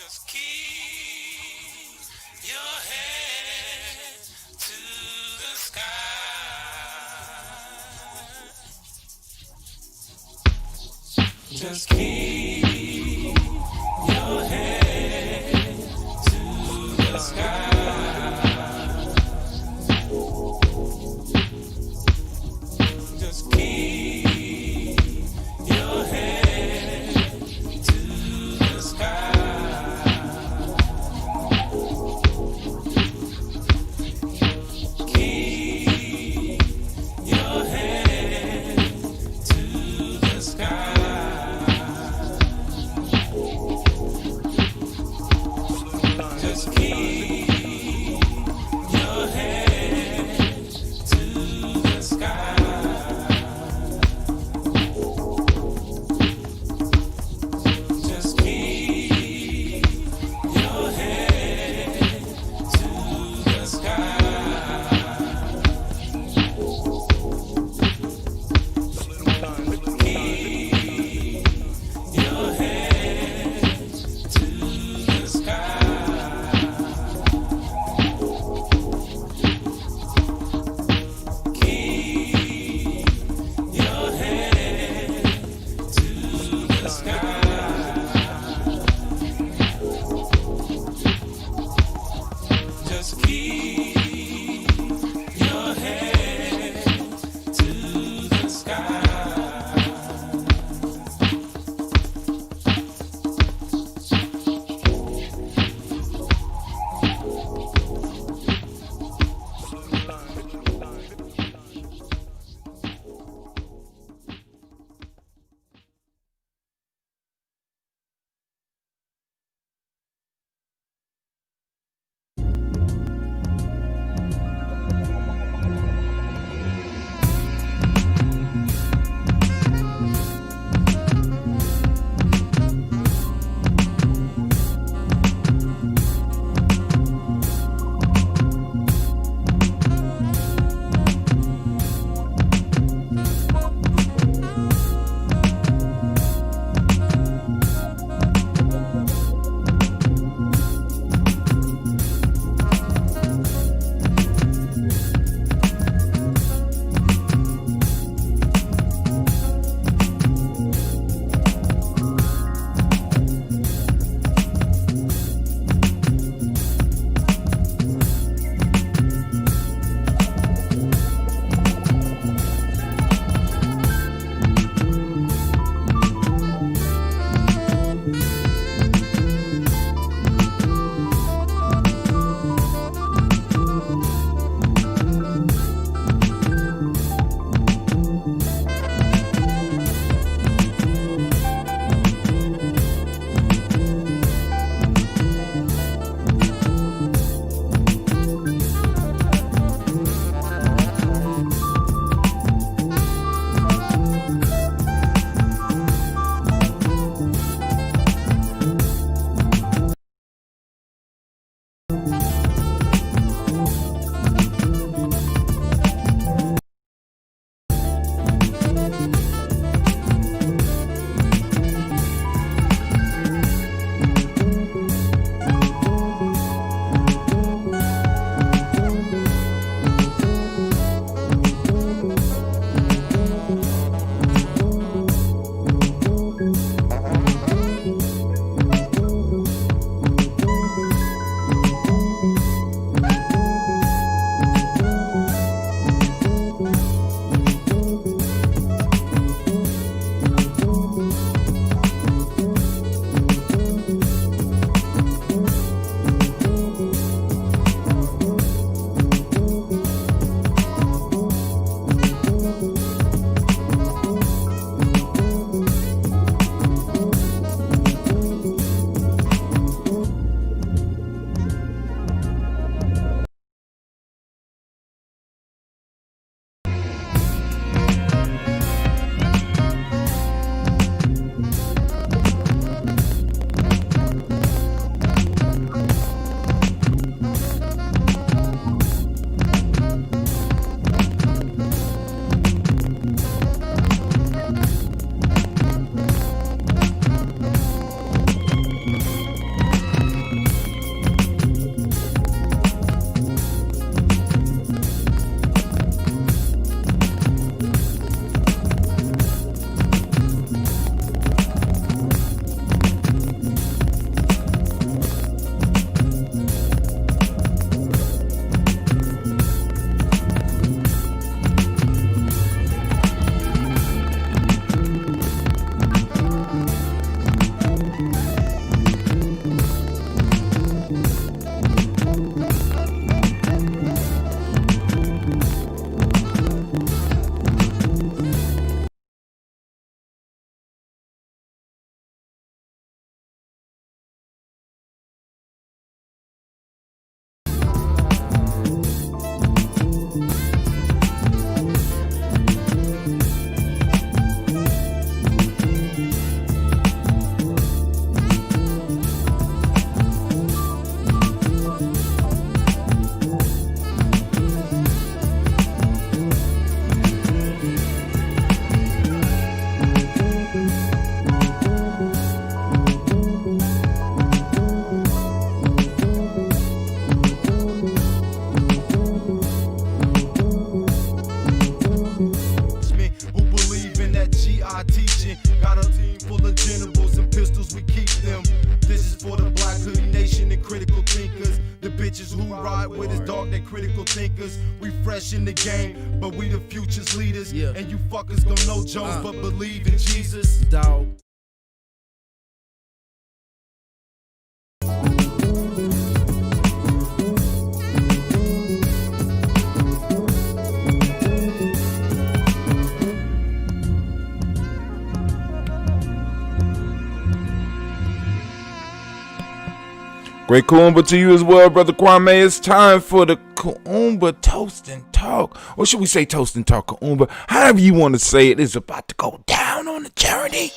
Just keep your head to the sky. Just keep your head to the sky. Just keep your head to the sky. Keep your head to the sky. critical thinkers. The bitches who ride with us, dog, they critical thinkers. We fresh in the game, but we the future's leaders. Yeah. And you fuckers gon' know Jones, but believe in Jesus. Dog. Great Kuumba to you as well, Brother Kwame. It's time for the Kuumba Toast and Talk. Or should we say Toast and Talk Kuumba? However you want to say it, is about to go down on the journey.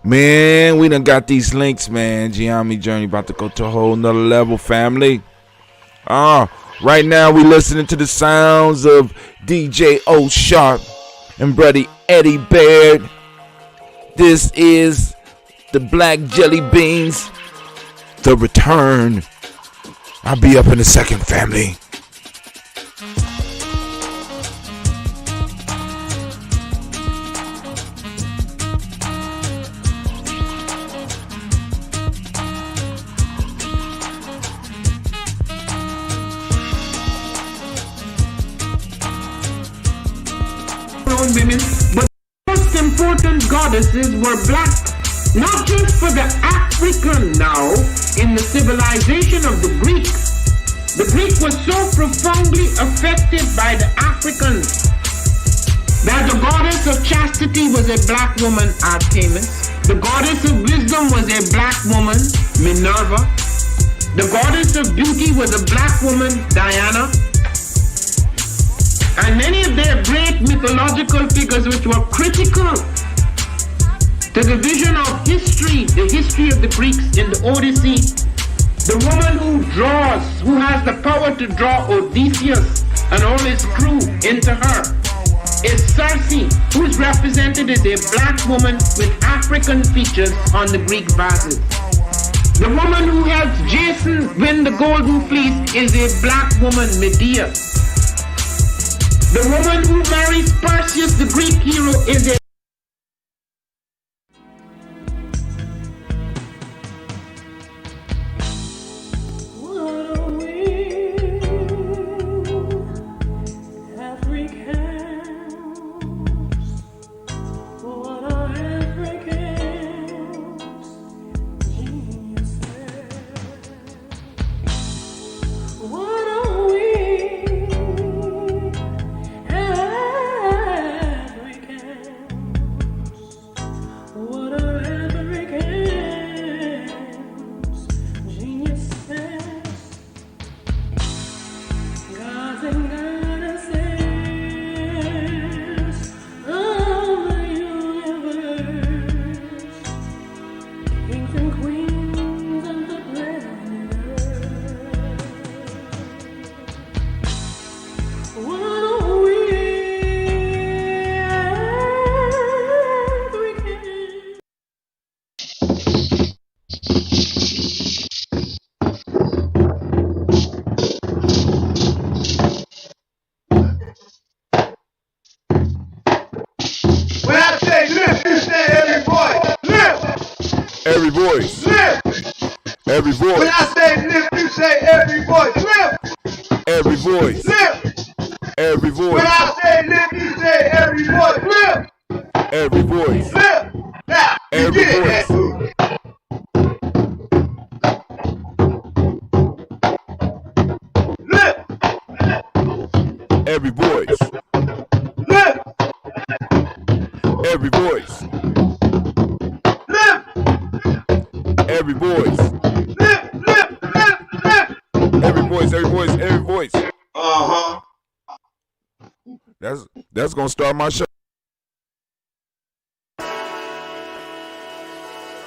Man, we done got these links, man. Gianni Journey about to go to a whole nother level, family. Right now we listening to the sounds of DJ O Sharp and Brother Eddie Baird. This is the Black Jelly Beans, The Return. I'll be up in a second, family. Women, but the most important goddesses were black. Not just for the African now, in the civilization of the Greeks. The Greek was so profoundly affected by the Africans that the goddess of chastity was a black woman, Artemis. The goddess of wisdom was a black woman, Minerva. The goddess of beauty was a black woman, Diana. And many of their great mythological figures which were critical to the vision of history, the history of the Greeks in the Odyssey. The woman who draws, who has the power to draw Odysseus and all his crew into her, is Circe, who is represented as a black woman with African features on the Greek vases. The woman who helps Jason win the golden fleece is a black woman, Medea. The woman who marries Perseus, the Greek hero, is a Every voice. Lift. Every voice. When I say lift, you say every voice. Lift. Every voice. Lift. Every voice. When I say lift, you say every voice. Lift. Every voice. Lift. Now, every you get voice. that. Lift. Every voice. Lift. Every voice. Lift. Every voice. Lift. Lift. Lift. Lift. Every voice. Every voice. Every voice. Uh-huh. That's gonna start my show.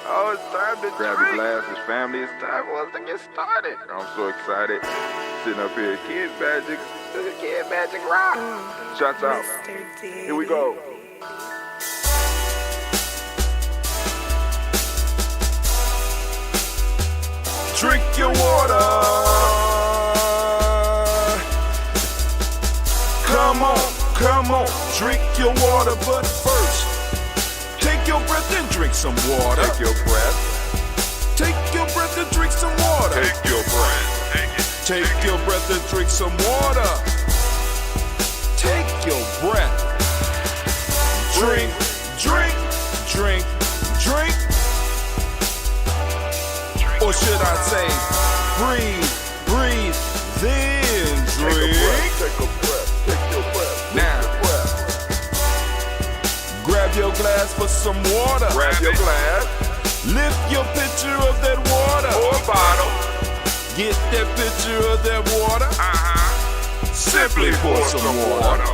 Oh, it's time to grab your glasses, family. It's time for us to get started. I'm so excited. Sitting up here, Kid Magic Rock. Shots out. Here we go. Drink your water. Come on, drink your water, but first, take your breath and drink some water. Take your breath. Take your breath Take your breath and drink some water. Take your breath. Drink, drink, drink, drink. Or should I say, breathe, breathe, then drink. Take a breath. Take your breath. Now, grab your glass for some water. Grab your glass. Lift your pitcher of that water. Or bottle. Get that pitcher of that water. Simply pour some water.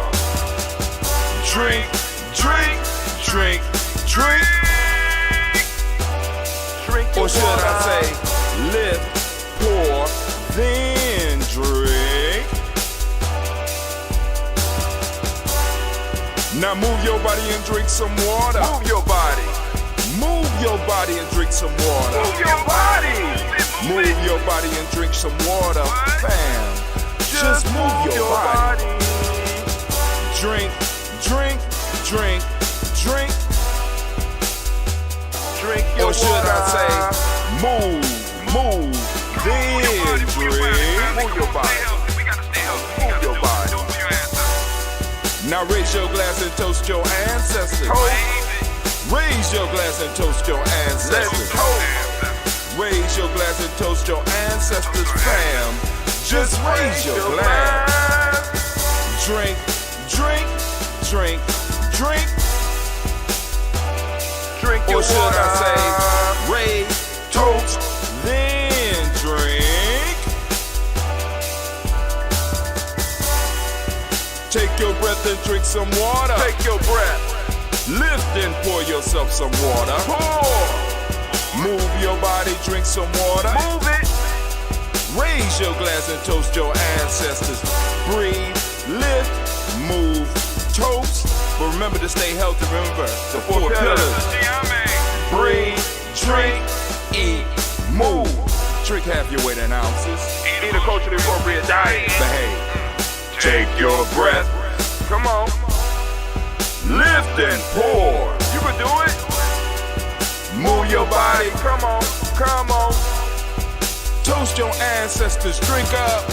Drink, drink, drink, drink. Drink your Or should water. I say, lift, pour, then drink. Now move your body and drink some water. Move your body. Move your body and drink some water. Move your body. Move your body and drink some water, fam. Just move your body. Drink, drink, drink, drink. Drink your Or should water. I say, move, move, then drink. Move your body. Move your body. Now raise your glass and toast your ancestors. Raise your glass and toast your Let's ancestors. toast. Raise your glass and toast your ancestors, fam. Just raise your glass. Drink, drink, drink, drink. Drink your Or should water. I say, raise, toast, then drink. Take your breath and drink some water. Take your breath. Lift and pour yourself some water. Pour. Move your body, drink some water. Move it. Raise your glass and toast your ancestors. Breathe, lift, move, toast. But remember to stay healthy. Remember the four pillars. Breathe, drink, eat, move. Drink half your weight in ounces. Eat a culturally appropriate diet. Behave. Take your breath. Come on. Lift and pour. You can do it. Move your body. Come on. Come on. Toast your ancestors. Drink up.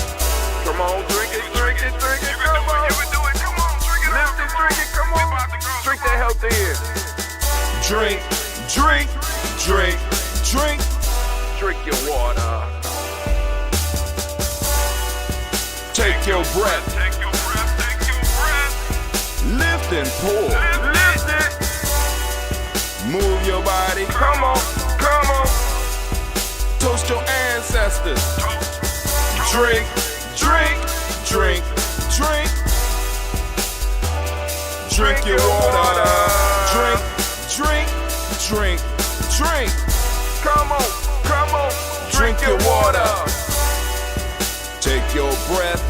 Come on. Drink it. Drink it. Drink it. Come on. You can do it. Come on. Drink it. Lift it. Drink it. Come on. Drink that health in. Drink, drink, drink, drink. Drink your water. Take your breath. Take your breath. Take your breath. Lift and pour. Lift it. Move your body. Come on. Come on. Toast your ancestors. Drink, drink, drink, drink. Drink your water. Drink, drink, drink, drink. Come on. Come on. Drink your water. Take your breath.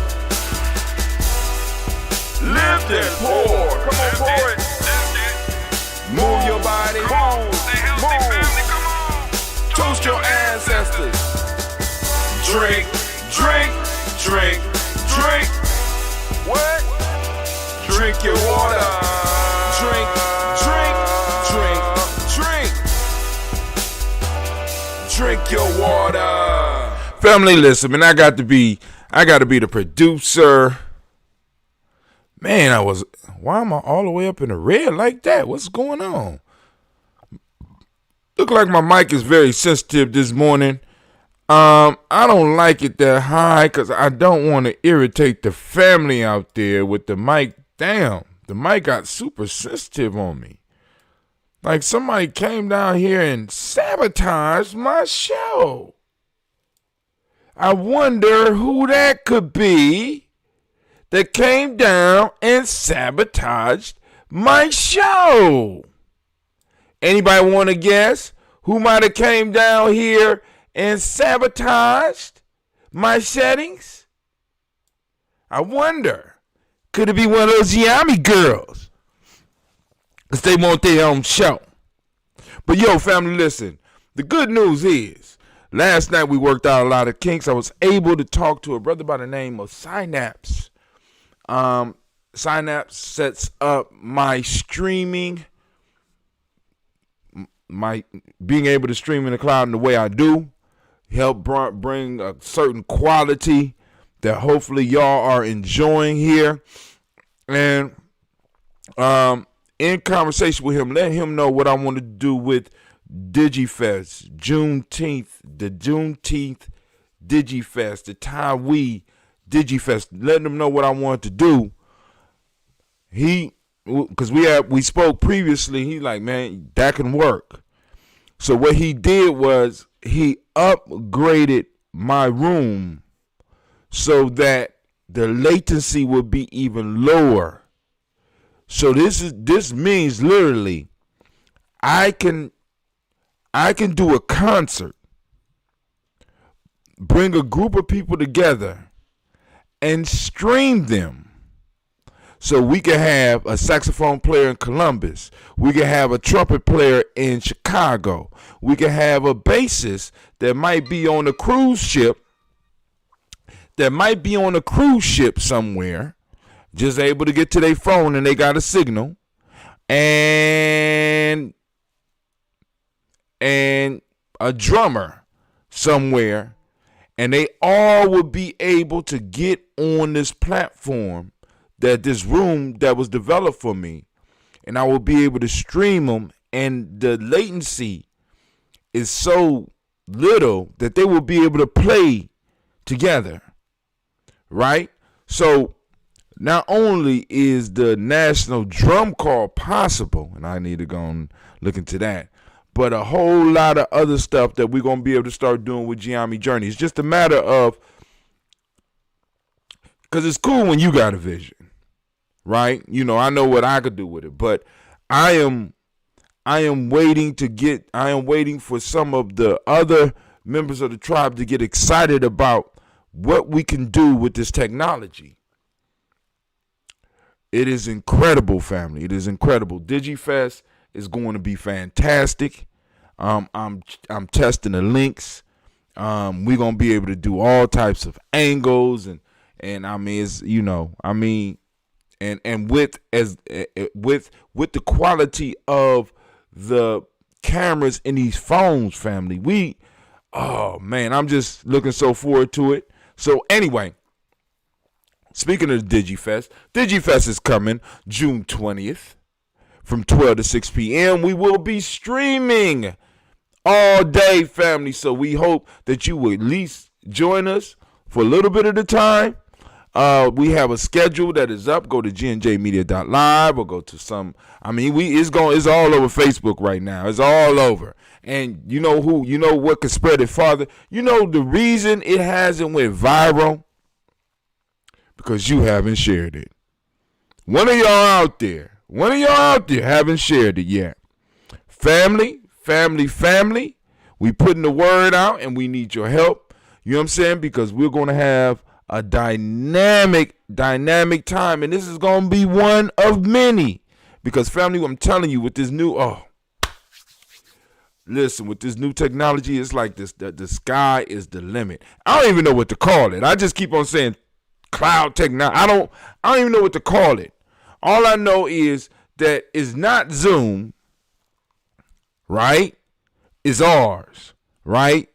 Lift and pour. Come on. Pour it. Move your body. Move. Toast your ancestors. Drink, drink, drink, drink. What? Drink your water. Drink, drink, drink, drink. Drink your water. Family, listen, man, I got to be the producer. Man, why am I all the way up in the red like that? What's going on? Look like my mic is very sensitive this morning. I don't like it that high because I don't want to irritate the family out there with the mic down. The mic got super sensitive on me. Like somebody came down here and sabotaged my show. I wonder who that could be that came down and sabotaged my show. Anybody want to guess who might have came down here and sabotaged my settings? I wonder. Could it be one of those Yami girls? Because they want their own show. But yo, family, listen. The good news is, last night we worked out a lot of kinks. I was able to talk to a brother by the name of Synapse. Synapse sets up my streaming, my being able to stream in the cloud in the way I do, help bring a certain quality that hopefully y'all are enjoying here. And in conversation with him, let him know what I want to do with DigiFest, the Juneteenth DigiFest, the Taiwan DigiFest. Letting him know what I want to do. Because we spoke previously, he like, man, that can work. So what he did was he upgraded my room so that the latency would be even lower. So this means literally I can do a concert, bring a group of people together and stream them. So we can have a saxophone player in Columbus. We can have a trumpet player in Chicago. We can have a bassist that might be on a cruise ship. Somewhere, just able to get to their phone and they got a signal. And a drummer somewhere. And they all would be able to get on this platform, this room that was developed for me, and I will be able to stream them, and the latency is so little that they will be able to play together, right? So not only is the national drum call possible, and I need to go and look into that, but a whole lot of other stuff that we're going to be able to start doing with Giammi Journey. It's just a matter of, because it's cool when you got a vision. Right? You know, I know what I could do with it, but I am waiting for some of the other members of the tribe to get excited about what we can do with this technology. It is incredible, family. It is incredible. DigiFest is going to be fantastic. I'm testing the links. We're going to be able to do all types of angles and I mean, it's, you know, I mean, and with the quality of the cameras in these phones, family, oh man, I'm just looking so forward to it. So anyway, speaking of DigiFest is coming June 20th from 12 to 6 p.m. We will be streaming all day, family. So we hope that you will at least join us for a little bit of the time. We have a schedule that is up. Go to gnjmedia.live or go to it's all over Facebook right now. It's all over. And you know what could spread it farther? You know the reason it hasn't went viral? Because you haven't shared it. One of y'all out there haven't shared it yet. Family, we putting the word out and we need your help. You know what I'm saying? Because we're going to have a dynamic time, and this is going to be one of many. Because family, I'm telling you, with this new with this new technology, it's like this, the sky is the limit. I don't even know what to call it. I just keep on saying cloud technology. I don't even know what to call it. All I know is that it's not Zoom, right? It's ours, right?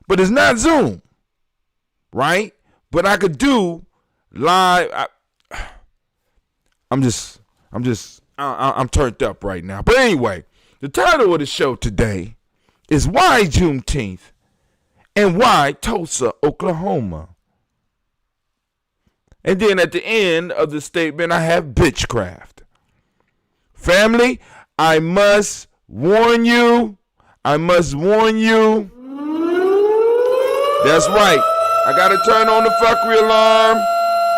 But it's not Zoom, right? But I could do live. I'm turned up right now. But anyway, the title of the show today is Why Juneteenth and Why Tulsa, Oklahoma. And then at the end of the statement, I have bitchcraft. Family, I must warn you. That's right. I got to turn on the fuckery alarm.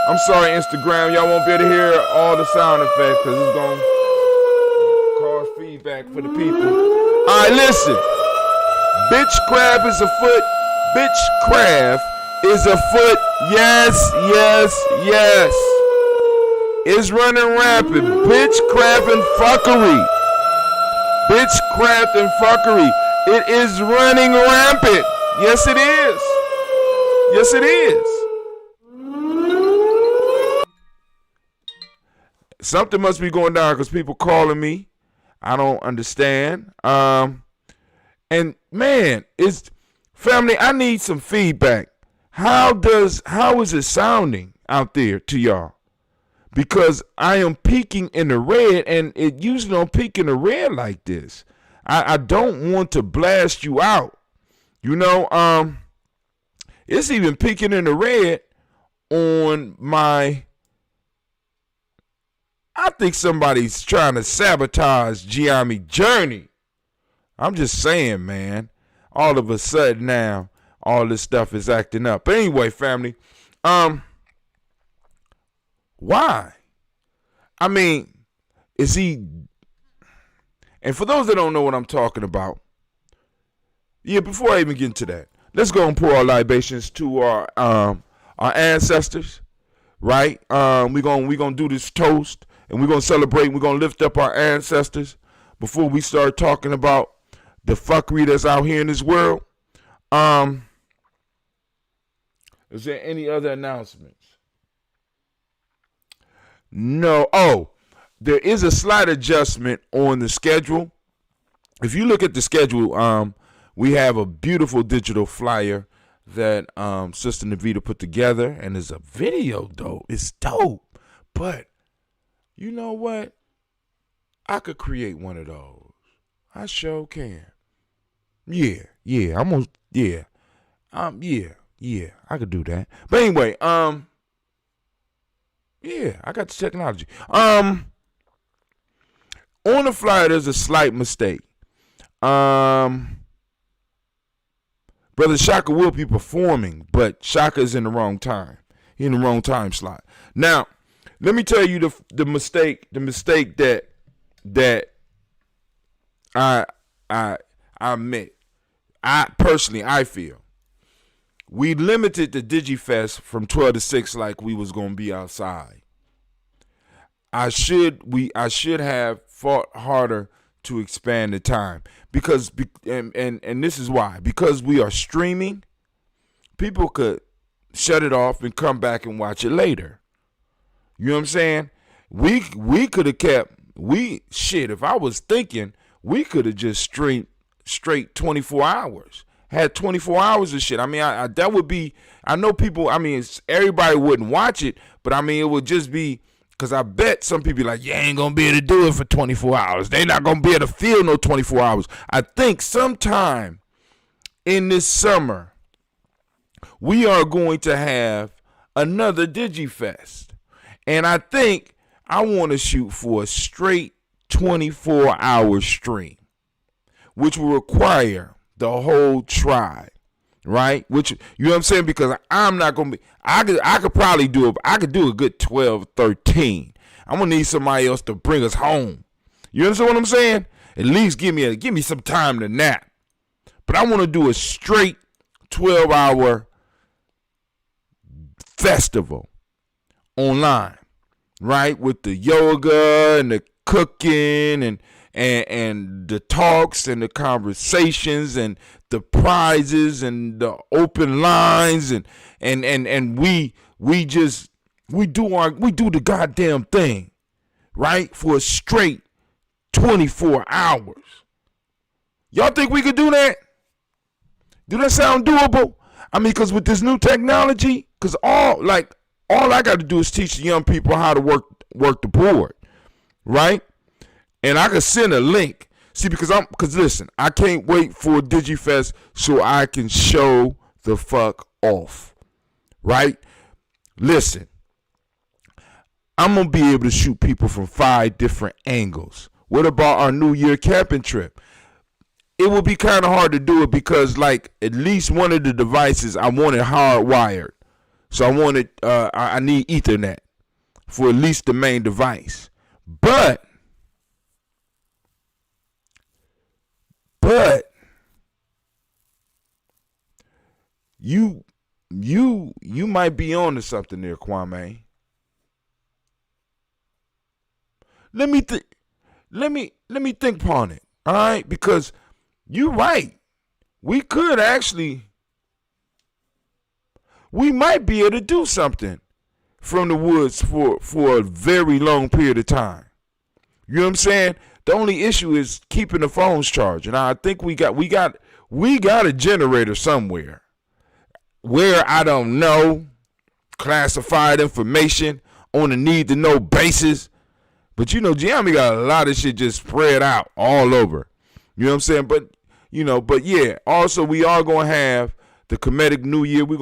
I'm sorry, Instagram. Y'all won't be able to hear all the sound effects because it's going to cause feedback for the people. All right, listen. Bitchcraft is afoot. Bitchcraft is afoot. Yes. It's running rampant. Bitchcraft and fuckery. It is running rampant. Yes, it is. Something must be going down because people calling me. I don't understand. And man, it's family. I need some feedback. how is it sounding out there to y'all? Because I am peaking in the red, and it usually don't peak in the red like this. I don't want to blast you out. It's even peaking in the red on my. I think somebody's trying to sabotage Gianni Journey. I'm just saying, man. All of a sudden now, all this stuff is acting up. But anyway, family, why? I mean, is he? And for those that don't know what I'm talking about, before I even get into that, let's go and pour our libations to our ancestors, right? We're gonna do this toast, and we're gonna celebrate. We're gonna lift up our ancestors before we start talking about the fuckery that's out here in this world. Is there any other announcements? No. Oh, there is a slight adjustment on the schedule. If you look at the schedule, we have a beautiful digital flyer that Sister Navita put together, and there's a video, though. It's dope. But you know what? I could create one of those. I sure can. Yeah, I could do that. But anyway, I got the technology. On the flyer, there's a slight mistake. Brother Shaka will be performing, but Shaka is in the wrong time. He's in the wrong time slot. Now, let me tell you the mistake that I admit. I feel we limited the DigiFest from 12 to 6 like we was gonna be outside. I should have fought harder to expand the time because and this is why, because we are streaming, people could shut it off and come back and watch it later. You know what I'm saying? We could have kept if I was thinking, we could have just streamed straight 24 hours. Had 24 hours of shit. I mean, that would be, I know people, I mean, everybody wouldn't watch it, but I mean, it would just be, because I bet some people be like, you ain't going to be able to do it for 24 hours. They not going to be able to feel no 24 hours. I think sometime in this summer, we are going to have another DigiFest. And I think I want to shoot for a straight 24-hour stream, which will require the whole tribe, right? Which, you know what I'm saying? Because I'm not going to be, I could probably do a good 12, 13. I'm going to need somebody else to bring us home. You understand what I'm saying? At least give me some time to nap. But I want to do a straight 12-hour festival online, right? With the yoga and the cooking and the talks and the conversations and the prizes and the open lines and we do the goddamn thing, right? For a straight 24 hours. Y'all think we could do that? Do that sound doable? I mean, because with this new technology, because all I got to do is teach the young people how to work the board, right? And I can send a link. See, because listen, I can't wait for DigiFest so I can show the fuck off, right? Listen, I'm going to be able to shoot people from 5 different angles. What about our New Year camping trip? It would be kind of hard to do it because, like, at least one of the devices I wanted hardwired. So I need Ethernet for at least the main device. But you might be on to something there, Kwame. Let me think upon it. All right, because you're right. We might be able to do something from the woods for a very long period of time. You know what I'm saying? The only issue is keeping the phones charged. And I think we got a generator somewhere. where I don't know, classified information on a need to know basis. But you know, Giambi got a lot of shit just spread out all over. You know what I'm saying? But yeah. Also, we are gonna have the comedic New Year. We're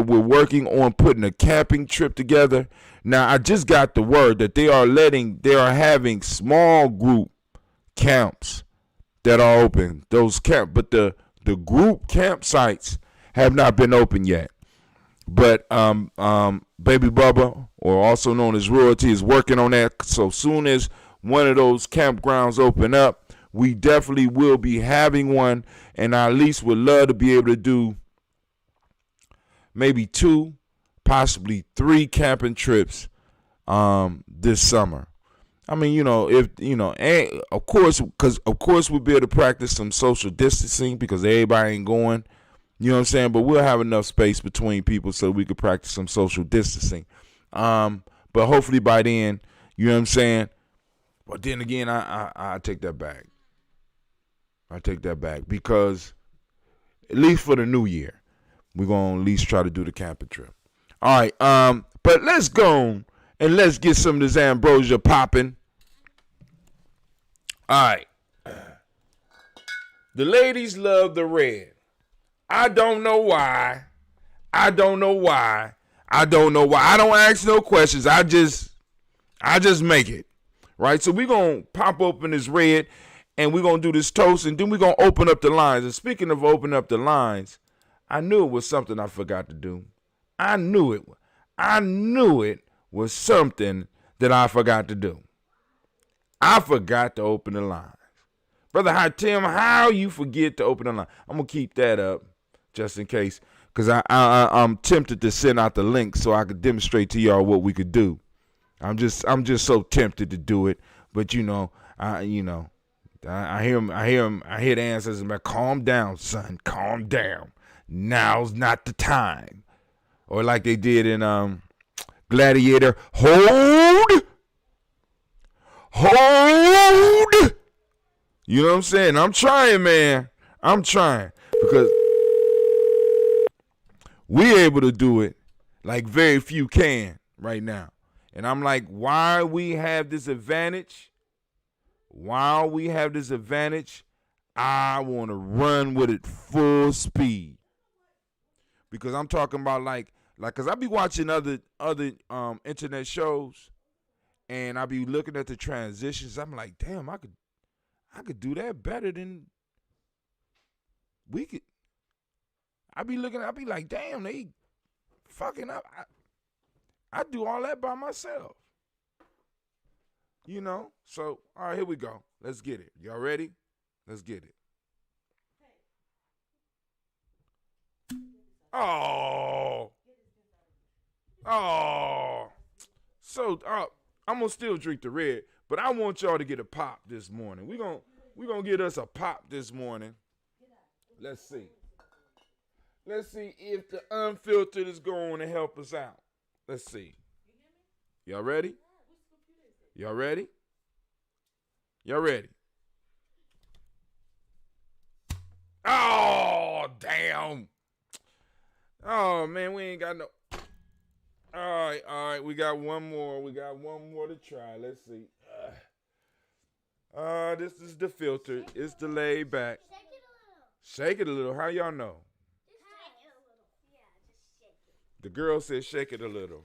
working on putting a camping trip together. Now, I just got the word that they are having small group camps that are open. But the group campsites have not been open yet. But Baby Bubba, or also known as Royalty, is working on that. So soon as one of those campgrounds open up, we definitely will be having one, and I at least would love to be able to do maybe 2, possibly 3 camping trips this summer. I mean, and of course we'll be able to practice some social distancing because everybody ain't going. You know what I'm saying? But we'll have enough space between people so we could practice some social distancing. But hopefully by then, you know what I'm saying? But then again, I take that back. I take that back because at least for the new year, we're going to at least try to do the camping trip. All right. But let's go and let's get some of this ambrosia popping. All right. The ladies love the red. I don't know why. I don't ask no questions. I just make it. Right? So we're going to pop open this red and we're going to do this toast and then we're going to open up the lines. And speaking of opening up the lines, I knew it was something I forgot to do. I knew it was something that I forgot to do. I forgot to open the lines. Brother Tim, how you forget to open the line? I'm going to keep that up just in case, because I'm tempted to send out the link so I could demonstrate to y'all what we could do. I'm just so tempted to do it, but I hear the answers about calm down, son, calm down. Now's not the time. Or like they did in Gladiator, hold. You know what I'm saying? I'm trying, man. I'm trying because we're able to do it like very few can right now. And I'm like, while we have this advantage, I want to run with it full speed. Because I'm talking about like, cause I be watching other internet shows, and I be looking at the transitions. I'm like, damn, I could do that better than we could. I be like, damn, they fucking up. I do all that by myself. So all right, here we go. Let's get it. Y'all ready? Let's get it. Oh. So I'm gonna still drink the red, but I want y'all to get a pop this morning. We're gonna get us a pop this morning. Let's see if the unfiltered is going to help us out. Let's see. Y'all ready? Y'all ready? Oh, damn. Oh, man, we ain't got no. All right. We got one more. To try. Let's see. This is the filter. It's the laid back. Shake it a little. How y'all know? Just shake it a little. Yeah, just shake it. The girl said shake it a little.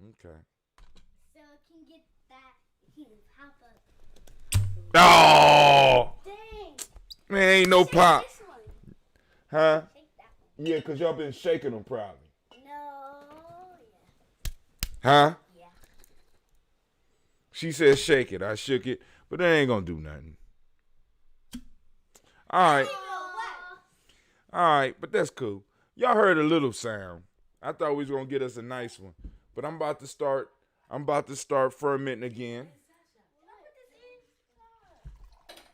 Okay. So it can get that. Pop up. Oh! Dang. Man, ain't no pop. This one. Huh? Shake that one. Yeah, because y'all been shaking them probably. No. Huh? Yeah. She said shake it. I shook it, but that ain't going to do nothing. All right, but that's cool. Y'all heard a little sound. I thought we was going to get us a nice one. But I'm about to start fermenting again.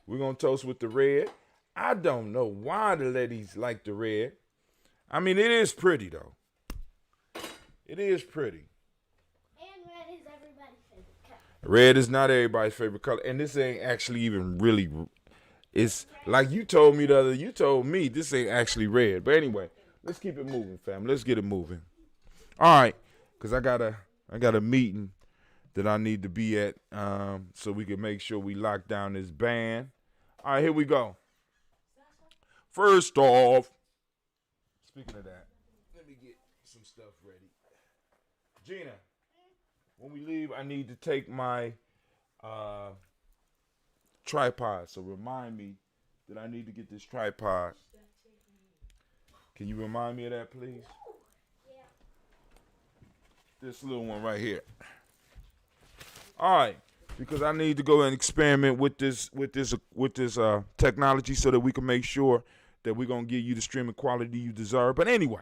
We're going to toast with the red. I don't know why the ladies like the red. I mean, it is pretty, though. It is pretty. And red is everybody's favorite color. Red is not everybody's favorite color. And this ain't actually even really... It's like you told me this ain't actually red. But anyway, let's keep it moving, fam. Let's get it moving. All right, because I got a meeting that I need to be at, so we can make sure we lock down this band. All right, here we go. First off, speaking of that, let me get some stuff ready. Gina, when we leave, I need to take my tripod. So remind me that I need to get this tripod. Can you remind me of that, please? This little one right here. All right, because I need to go and experiment with this technology so that we can make sure that we're gonna give you the streaming quality you deserve. But anyway,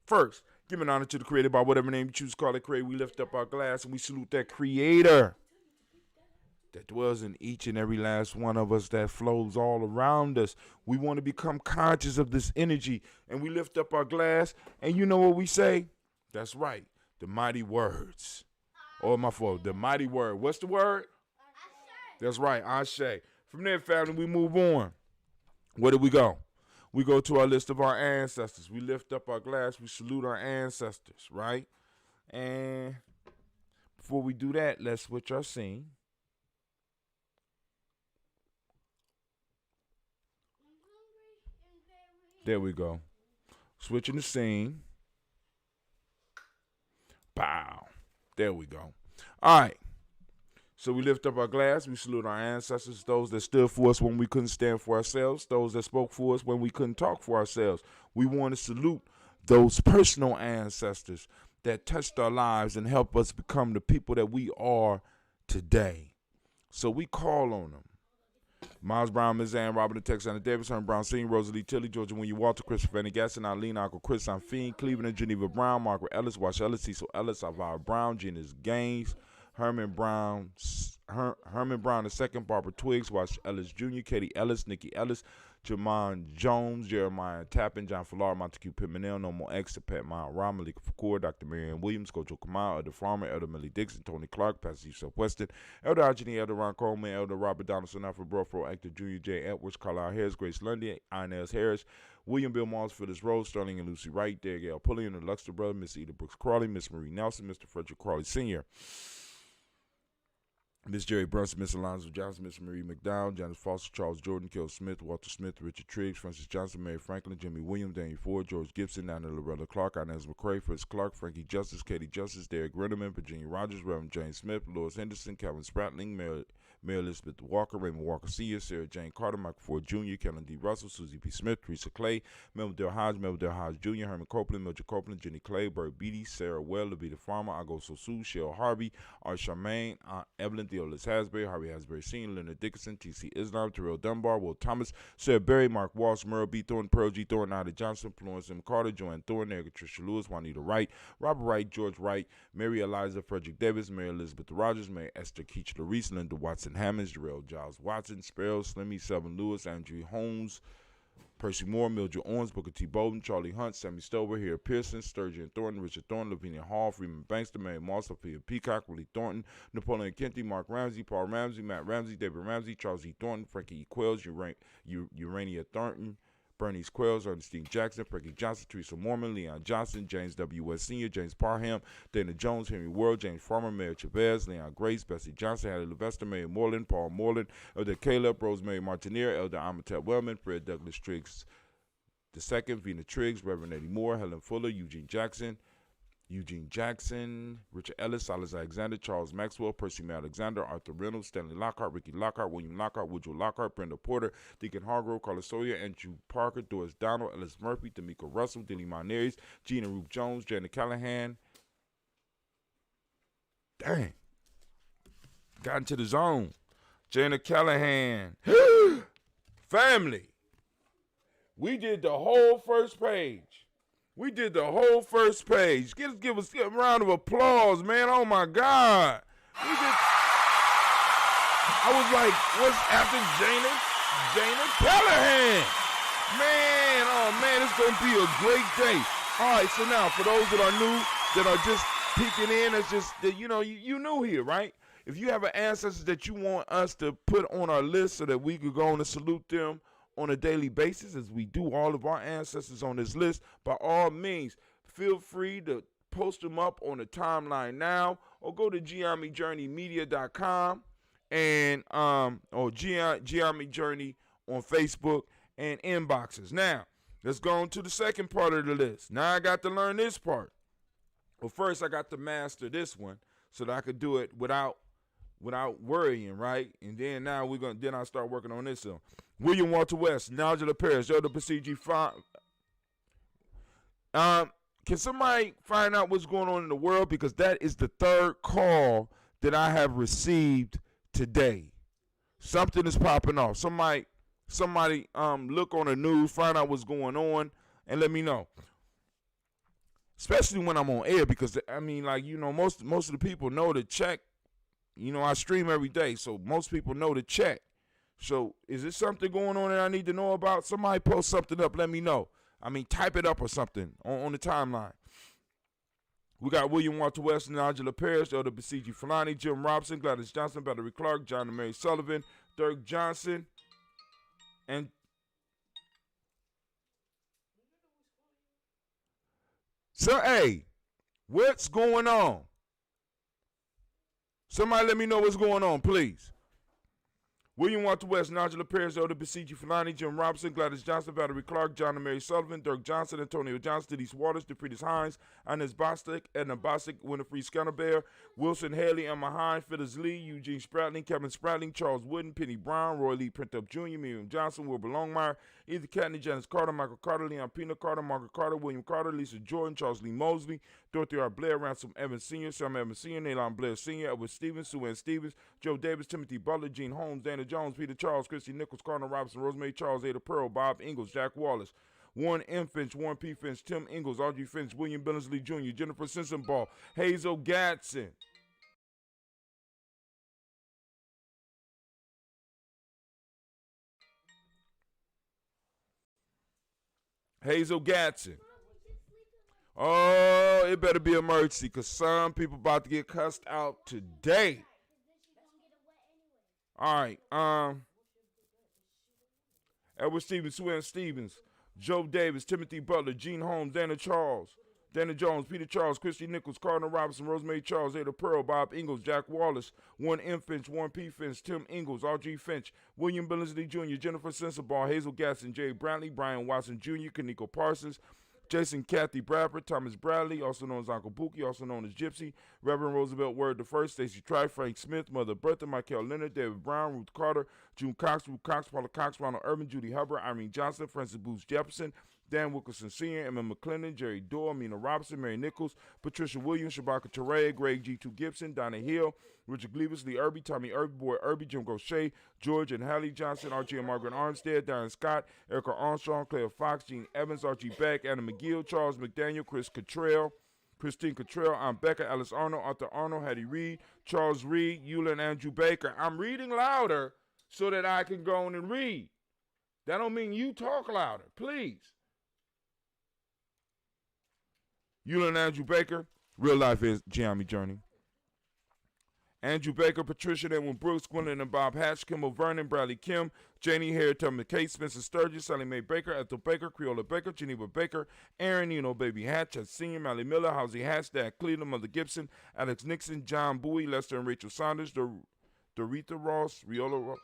first, giving honor to the Creator by whatever name you choose to call it. Creator, we lift up our glass and we salute that Creator that dwells in each and every last one of us, that flows all around us. We want to become conscious of this energy, and we lift up our glass, and you know what we say? That's right, the mighty words. Oh, my fault, the mighty word. What's the word? That's right, Ashe. From there, family, we move on. Where do we go? We go to our list of our ancestors. We lift up our glass, we salute our ancestors, right? And before we do that, let's switch our scene. There we go. Switching the scene. Bow. There we go. All right. So we lift up our glass. We salute our ancestors, those that stood for us when we couldn't stand for ourselves, those that spoke for us when we couldn't talk for ourselves. We want to salute those personal ancestors that touched our lives and helped us become the people that we are today. So we call on them. Miles Brown, Ms. Ann, Robert Texana Davis, Herman Brown Sr., Rosalie Tilly, Georgia William Walter, Christopher Fanny Gasson, Eileen, Uncle Chris, Fiend, Cleveland and Geneva Brown, Margaret Ellis, Wash Ellis, Cecil Ellis, Alvara Brown, Gina's Gaines, Herman Brown II, Barbara Twiggs, Wash Ellis Jr., Katie Ellis, Nikki Ellis, Jamon Jones, Jeremiah Tappan, John Fallar, Montague Pimenel, No More X, Pat Mile, Ron, Malika Fakour, Dr. Marianne Williams, Kojo Kamal, Elder Farmer, Elder Millie Dixon, Tony Clark, Pastor Yusuf Weston, Elder Arjani, Elder Ron Coleman, Elder Robert Donaldson, Alfred Brofro, Actor Junior J. Edwards, Carlisle Harris, Grace Lundy, Inez Harris, William Bill Moss, Phyllis Rose, Sterling and Lucy Wright, Derek L. Pulliam, the Luxter brother, Miss Eda Brooks Crawley, Miss Marie Nelson, Mr. Frederick Crawley Sr., Miss Jerry Brunson, Miss Alonzo Johnson, Miss Marie McDowell, Janice Foster, Charles Jordan, Kel Smith, Walter Smith, Richard Triggs, Francis Johnson, Mary Franklin, Jimmy Williams, Daniel Ford, George Gibson, Nana Loretta Clark, Inez McCrae, Fritz Clark, Frankie Justice, Katie Justice, Derek Rennerman, Virginia Rogers, Reverend James Smith, Lois Henderson, Calvin Spratling, Mary Elizabeth Walker, Raymond Walker Sr., Sarah Jane Carter, Michael Ford Jr., Kellen D. Russell, Susie P. Smith, Teresa Clay, Melvin Dale Hodge Jr., Herman Copeland, Mildred Copeland, Jenny Clay, Bert Beatty, Sarah Well, Levita Farmer, Ago Sosu, Shell Harvey, Art Charmaine, Aunt Evelyn, Theolis Hasbury, Harvey Hasbury Sr., Leonard Dickinson, T.C. Islam, Terrell Dunbar, Will Thomas, Sarah Berry, Mark Walsh, Merle B. Thornton, Pearl G. Thornton, Ida Johnson, Florence M. Carter, Joanne Thornton, Erica Tricia Lewis, Juanita Wright, Robert Wright, George Wright, Mary Eliza, Frederick Davis, Mary Elizabeth Rogers, Mary Esther Keach Larice, Linda Watson Hammonds, Jarrell Giles Watson, Sparrow, Slimmy, Selvin Lewis, Andrew Holmes, Percy Moore, Mildred Owens, Booker T. Bowden, Charlie Hunt, Sammy Stover, Harry Pearson, Sturgeon Thornton, Richard Thornton, Lavinia Hall, Freeman Bankster, Mary Moss, Sophia Peacock, Willie Thornton, Napoleon Kenty, Mark Ramsey, Paul Ramsey, Matt Ramsey, David Ramsey, Charles E. Thornton, Frankie E. Quells, Urania Thornton, Bernice Quells, Ernestine Jackson, Frankie Johnson, Teresa Mormon, Leon Johnson, James W. West Sr., James Parham, Dana Jones, Henry World, James Farmer, Mayor Chavez, Leon Grace, Bessie Johnson, Hattie Levester, Mary Moreland, Paul Moreland, Elder Caleb, Rosemary Martinier, Elder Amatep Wellman, Fred Douglas Triggs II, Vina Triggs, Reverend Eddie Moore, Helen Fuller, Eugene Jackson, Richard Ellis, Silas Alexander, Charles Maxwell, Percy May Alexander, Arthur Reynolds, Stanley Lockhart, Ricky Lockhart, William Lockhart, Woodrow Lockhart, Brenda Porter, Deacon Hargrove, Carlos Sawyer, Andrew Parker, Doris Donald, Ellis Murphy, D'Amico Russell, Dilly Moneris, Gina Ruth Jones, Janet Callahan. Dang. Got into the zone. Janet Callahan. Family. We did the whole first page. Give us a round of applause, man. Oh, my God. I was like, what's after Jana Callahan? Man, oh, man, it's going to be a great day. All right, so now, for those that are new, that are just peeking in, it's just, that, you new here, right? If you have an ancestor that you want us to put on our list so that we could go on and salute them on a daily basis, as we do all of our ancestors on this list, by all means, feel free to post them up on the timeline now, or go to GeometryJourneyMedia.com and or Geometry Journey on Facebook and inboxes. Now, let's go on to the second part of the list. Now I got to learn this part. Well, first I got to master this one so that I could do it without worrying, right? And then now then I'll start working on this one. William Walter West, Nigel Paris, Joe the Besieged. Can somebody find out what's going on in the world? Because that is the third call that I have received today. Something is popping off. Somebody look on the news, find out what's going on, and let me know. Especially when I'm on air, because I mean, like, you know, most of the people know to check. You know, I stream every day, so most people know to check. So is there something going on that I need to know about? Somebody post something up, let me know. I mean, type it up or something on the timeline. We got William Walter West, Nigel Paris, Elder Besieged Fulani, Jim Robson, Gladys Johnson, Valerie Clark, John and Mary Sullivan, Dirk Johnson, and so, hey, what's going on? Somebody let me know what's going on, please. William Walter West, Nigel Paris, Elder Besieged Fulani, Jim Robinson, Gladys Johnson, Valerie Clark, John and Mary Sullivan, Dirk Johnson, Antonio Johnson, Denise Waters, DePretis Hines, Inez Bostic, Edna Bostic, Winifred Scannerbear, Wilson Haley, Emma Hines, Phyllis Lee, Eugene Spratling, Kevin Spratling, Charles Wooden, Penny Brown, Roy Lee Printup Jr., Miriam Johnson, Wilbur Longmire, Edith Catney, Janice Carter, Michael Carter, Leon Pina Carter, Margaret Carter, William Carter, Lisa Jordan, Charles Lee Mosley, Dorothy R. Blair, Ransom Evans Sr., Sam Evans Sr., Nalon Blair Sr., Edward Stevens, Sue Ann Stevens, Joe Davis, Timothy Butler, Gene Holmes, Dana Jones, Peter Charles, Christy Nichols, Cardinal Robinson, Rosemary Charles, Ada Pearl, Bob Ingalls, Jack Wallace, Warren M. Finch, Warren P. Finch, Tim Ingalls, Audrey Finch, William Billingsley Jr., Jennifer Sensenball, Hazel Gatson. Hazel Gatson. Oh, it better be emergency, because some people about to get cussed out today. All right. Edward Stevens, Sue Ann Stevens, Joe Davis, Timothy Butler, Gene Holmes, Dana Charles, Dana Jones, Peter Charles, Christy Nichols, Cardinal Robinson, Rosemary Charles, Ada Pearl, Bob Ingalls, Jack Wallace, Warren M. Finch, Warren P. Finch, Tim Ingalls, R.G. Finch, William Billingsley Jr., Jennifer Sensenball, Hazel Gatson, Jay Brantley, Brian Watson Jr., Kaniko Parsons, Jason Kathy Bradford, Thomas Bradley, also known as Uncle Buki, also known as Gypsy, Reverend Roosevelt Word I, Stacey Tribe, Frank Smith, Mother Bertha, Michael Leonard, David Brown, Ruth Carter, June Cox, Ruth Cox, Paula Cox, Ronald Urban, Judy Hubbard, Irene Johnson, Francis Booth Jefferson, Dan Wilkerson Sr., Emma McClendon, Jerry Dorr, Mina Robinson, Mary Nichols, Patricia Williams, Shabaka Teray, Greg G2 Gibson, Donna Hill, Richard Gleavis, Lee Irby, Tommy Irby, Boy Irby, Jim Gaucher, George and Hallie Johnson, Archie and Margaret Armstead, Diane Scott, Erica Armstrong, Claire Fox, Gene Evans, Archie Beck, Anna McGill, Charles McDaniel, Chris Cottrell, Christine Cottrell, I'm Becca, Alice Arnold, Arthur Arnold, Hattie Reed, Charles Reed, Eula and Andrew Baker. I'm reading louder so that I can go on and read. That don't mean you talk louder, please. Eula and Andrew Baker, Real Life is Geometry Journey. Andrew Baker, Patricia Edwin Brooks, Gwendolyn and Bob Hatch, Kimball Vernon, Bradley Kim, Janie Hare, Tubman Kate, Spencer Sturgis, Sally Mae Baker, Ethel Baker, Creola Baker, Geneva Baker, Aaron, Baby Hatch, Senior, Mally Miller, Housie Hatch, Dad Cleveland, Mother Gibson, Alex Nixon, John Bowie, Lester and Rachel Saunders, Doretha Ross, Riola Ross.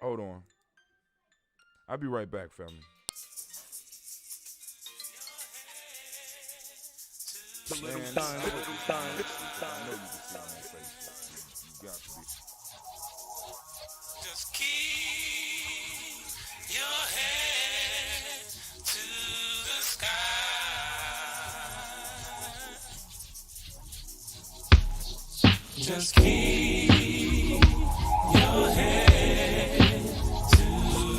Hold on. I'll be right back, family. Man, I know you can see on my face. You got to be. Just keep your head to the sky. Just keep your head to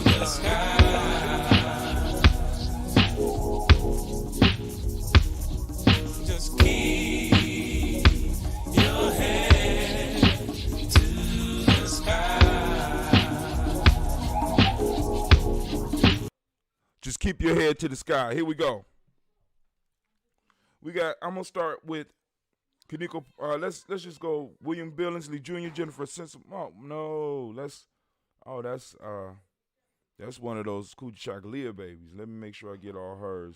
the sky. Just keep your head to the sky. Just keep your head to the sky. Here we go. I'm gonna start with Kaniko, let's just go. William Billingsley Jr., Jennifer Simpson. Oh no, that's one of those Coochie Chocolate babies. Let me make sure I get all hers.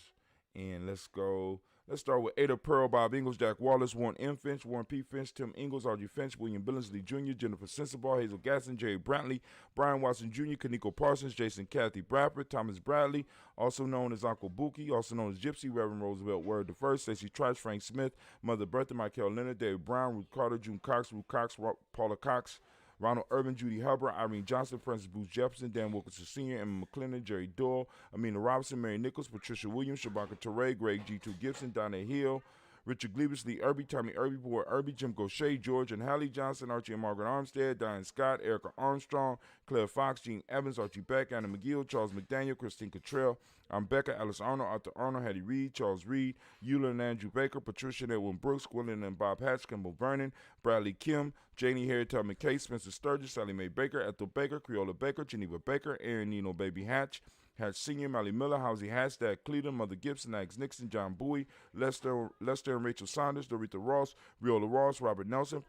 And let's go. Let's start with Ada Pearl, Bob Ingalls, Jack Wallace, Warren M. Finch, Warren P. Finch, Tim Ingalls, R.G. Finch, William Billingsley Jr., Jennifer Sensabaugh, Hazel Gasson, Jerry Brantley, Brian Watson Jr., Kaniko Parsons, Jason Kathy Bradford, Thomas Bradley, also known as Uncle Buki, also known as Gypsy, Reverend Roosevelt Word I, Stacey Trice, Frank Smith, Mother Bertha, Michael Leonard, David Brown, Ruth Carter, June Cox, Ruth Cox, Paula Cox, Ronald Urban, Judy Hubbard, Irene Johnson, Francis Booth Jefferson, Dan Wilkinson Sr., Emma McClendon, Jerry Doyle, Amina Robinson, Mary Nichols, Patricia Williams, Shabaka Teray, Greg G2 Gibson, Donna Hill, Richard Glebus, Lee Irby, Tommy Irby, Boy Irby, Jim Gaucher, George and Hallie Johnson, Archie and Margaret Armstead, Diane Scott, Erica Armstrong, Claire Fox, Gene Evans, Archie Beck, Anna McGill, Charles McDaniel, Christine Cottrell, Becca, Alice Arnold, Arthur Arnold, Hattie Reed, Charles Reed, Eula and Andrew Baker, Patricia and Edwin Brooks, Gwendolyn and Bob Hatch, Kimball Vernon, Bradley Kim, Janie Harriet Tubman McKay, Spencer Sturgis, Sally Mae Baker, Ethel Baker, Creola Baker, Geneva Baker, Aaron Nino Baby Hatch, Hatch Sr., Molly Miller, Housie Hatch, Dad Cleveland, Mother Gibson, Axe Nixon, John Bowie, Lester and Rachel Saunders, Dorita Ross, Riola Ross, Robert Nelson,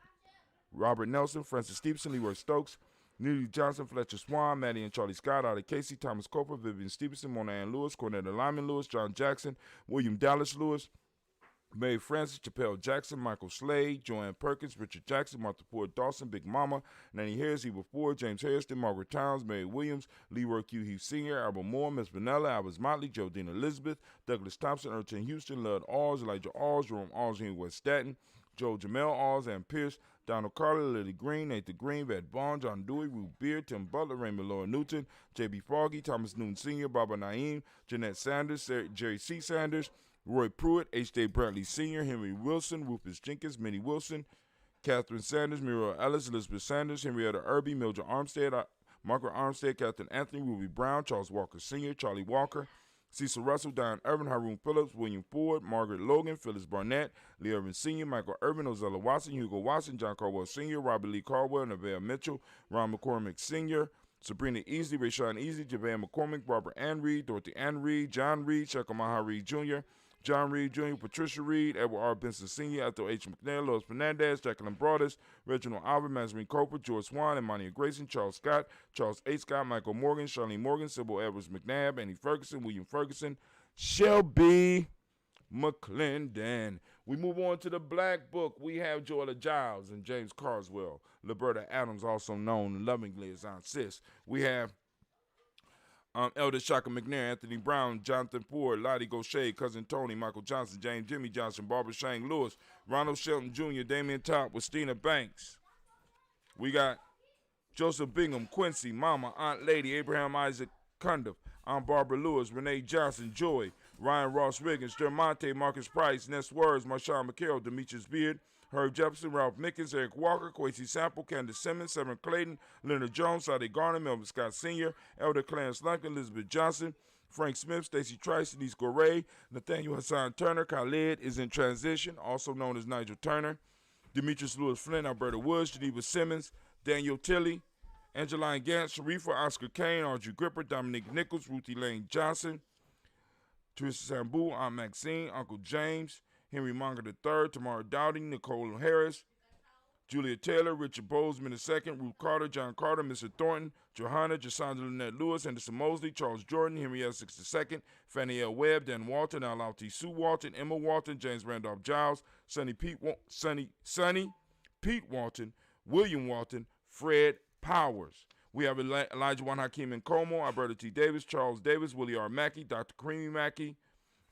Francis Stevenson, Leroy Stokes, Neely Johnson, Fletcher Swan, Maddie and Charlie Scott, Ada Casey, Thomas Coper, Vivian Stevenson, Mona Ann Lewis, Cornetta Lyman Lewis, John Jackson, William Dallas Lewis, Mary Francis, Chappelle Jackson, Michael Slade, Joanne Perkins, Richard Jackson, Martha Ford Dawson, Big Mama, Nanny Harris, Eva Ford, James Harrison, Margaret Towns, Mary Williams, Leroy Q. Heath Sr., Albert Moore, Miss Vanilla, Albert Motley, Jodine Elizabeth, Douglas Thompson, Erton Houston, Lud Alls, Elijah Alls, Jerome Alls, Henry West Staten, Joe Jamel Alls, Ann Pierce, Donald Carter, Lily Green, Nathan Green, Ed Bond, John Dewey, Ruth Beard, Tim Butler, Raymond Laura Newton, J.B. Foggy, Thomas Newton Sr., Baba Naeem, Jeanette Sanders, Jerry C. Sanders, Roy Pruitt, H.J. Brantley Sr., Henry Wilson, Rufus Jenkins, Minnie Wilson, Catherine Sanders, Muriel Ellis, Elizabeth Sanders, Henrietta Irby, Mildred Armstead, Margaret Armstead, Catherine Anthony, Ruby Brown, Charles Walker Sr., Charlie Walker, Cecil Russell, Diane Irvin, Haroon Phillips, William Ford, Margaret Logan, Phyllis Barnett, Lee Irvin Sr., Michael Irvin, Ozella Watson, Hugo Watson, John Caldwell Sr., Robert Lee Caldwell, Neville Mitchell, Ron McCormick Sr., Sabrina Easley, Rayshawn Easley, Javan McCormick, Barbara Ann Reed, Dorothy Ann Reed, John Reed, Shekamaha Reed Jr., John Reed Jr., Patricia Reed, Edward R. Benson Sr., Ethel H. McNair, Lois Fernandez, Jacqueline Broadus, Reginald Albert, Mazarine Coper, George Swan, Imania Grayson, Charles Scott, Charles H. Scott, Michael Morgan, Charlene Morgan, Sybil Edwards McNabb, Annie Ferguson, William Ferguson, Shelby McClendon. We move on to the Black Book. We have Joella Giles and James Carswell. Liberta Adams, also known lovingly as Aunt Sis. We have Elder Shaka McNair, Anthony Brown, Jonathan Ford, Lottie Gaucher, Cousin Tony, Michael Johnson, James Jimmy Johnson, Barbara Shane Lewis, Ronald Shelton Jr., Damian Top, Christina Banks. We got Joseph Bingham, Quincy, Mama, Aunt Lady, Abraham Isaac Cundiff, Aunt Barbara Lewis, Renee Johnson, Joy, Ryan Ross Riggins, Dermonte, Marcus Price, Ness Words, Marshawn McCarroll, Demetrius Beard, Herb Jefferson, Ralph Mickens, Eric Walker, Quincy Sample, Candace Simmons, Severn Clayton, Leonard Jones, Sade Garner, Melvin Scott Sr., Elder Clarence Lunkin, Elizabeth Johnson, Frank Smith, Stacey Trice, Denise Goray, Nathaniel Hassan Turner, Khalid is in transition, also known as Nigel Turner, Demetrius Lewis Flynn, Alberta Woods, Geneva Simmons, Daniel Tilley, Angeline Gantz, Sharifa, Oscar Kane, Audrey Gripper, Dominique Nichols, Ruthie Lane Johnson, Teresa Sambu, Aunt Maxine, Uncle James, Henry Monger III, Tamara Dowding, Nicole Harris, Julia Taylor, Richard Bozeman II, Ruth Carter, John Carter, Mr. Thornton, Johanna, Jasandra Lynette Lewis, Anderson Mosley, Charles Jordan, Henry Essex II, Fannie L. Webb, Dan Walton, Al T. Sue Walton, Emma Walton, James Randolph Giles, Sonny Pete Walton, William Walton, Fred Powers. We have Elijah Juan Hakeem Nkomo, Alberta T. Davis, Charles Davis, Willie R. Mackey, Dr. Creamy Mackey,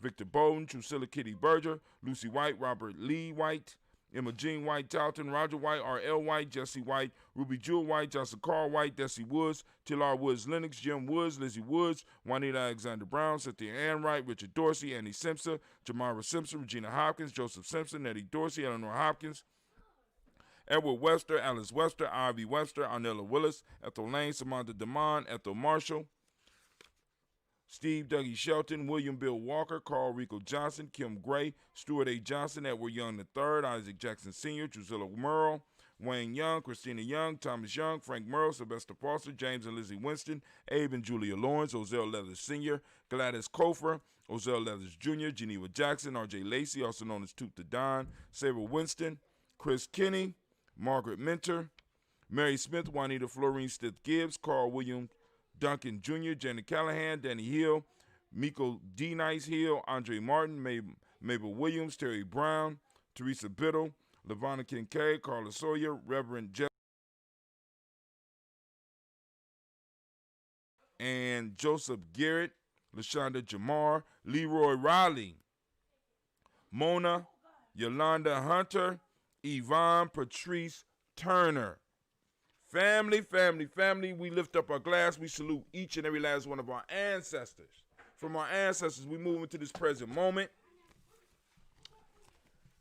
Victor Bowden, Drusilla Kitty Berger, Lucy White, Robert Lee White, Emma Jean White, Dalton, Roger White, R.L. White, Jesse White, Ruby Jewel White, Johnson Carl White, Desi Woods, Tillar Woods Lennox, Jim Woods, Lizzie Woods, Juanita Alexander Brown, Cynthia Ann Wright, Richard Dorsey, Annie Simpson, Jamara Simpson, Regina Hopkins, Joseph Simpson, Eddie Dorsey, Eleanor Hopkins, Edward Webster, Alice Webster, Ivy Webster, Arnella Willis, Ethel Lane, Samantha DeMond, Ethel Marshall, Steve Dougie Shelton, William Bill Walker, Carl Rico Johnson, Kim Gray, Stuart A. Johnson, Edward Young III, Isaac Jackson Sr., Drusilla Merle, Wayne Young, Christina Young, Thomas Young, Frank Merle, Sylvester Foster, James and Lizzie Winston, Abe and Julia Lawrence, Ozell Leathers Sr., Gladys Kofer, Ozell Leathers Jr., Geneva Jackson, R.J. Lacey, also known as Toot the Don, Sarah Winston, Chris Kinney, Margaret Minter, Mary Smith, Juanita Florine Stith Gibbs, Carl William Duncan Jr., Janet Callahan, Danny Hill, Miko D. Nice Hill, Andre Martin, Mabel Williams, Terry Brown, Teresa Biddle, Lavonna Kincaid, Carla Sawyer, Reverend Jeff, and Joseph Garrett, LaShonda Jamar, Leroy Riley, Mona, Yolanda Hunter, Yvonne Patrice Turner. Family, family, family, we lift up our glass. We salute each and every last one of our ancestors. From our ancestors, we move into this present moment.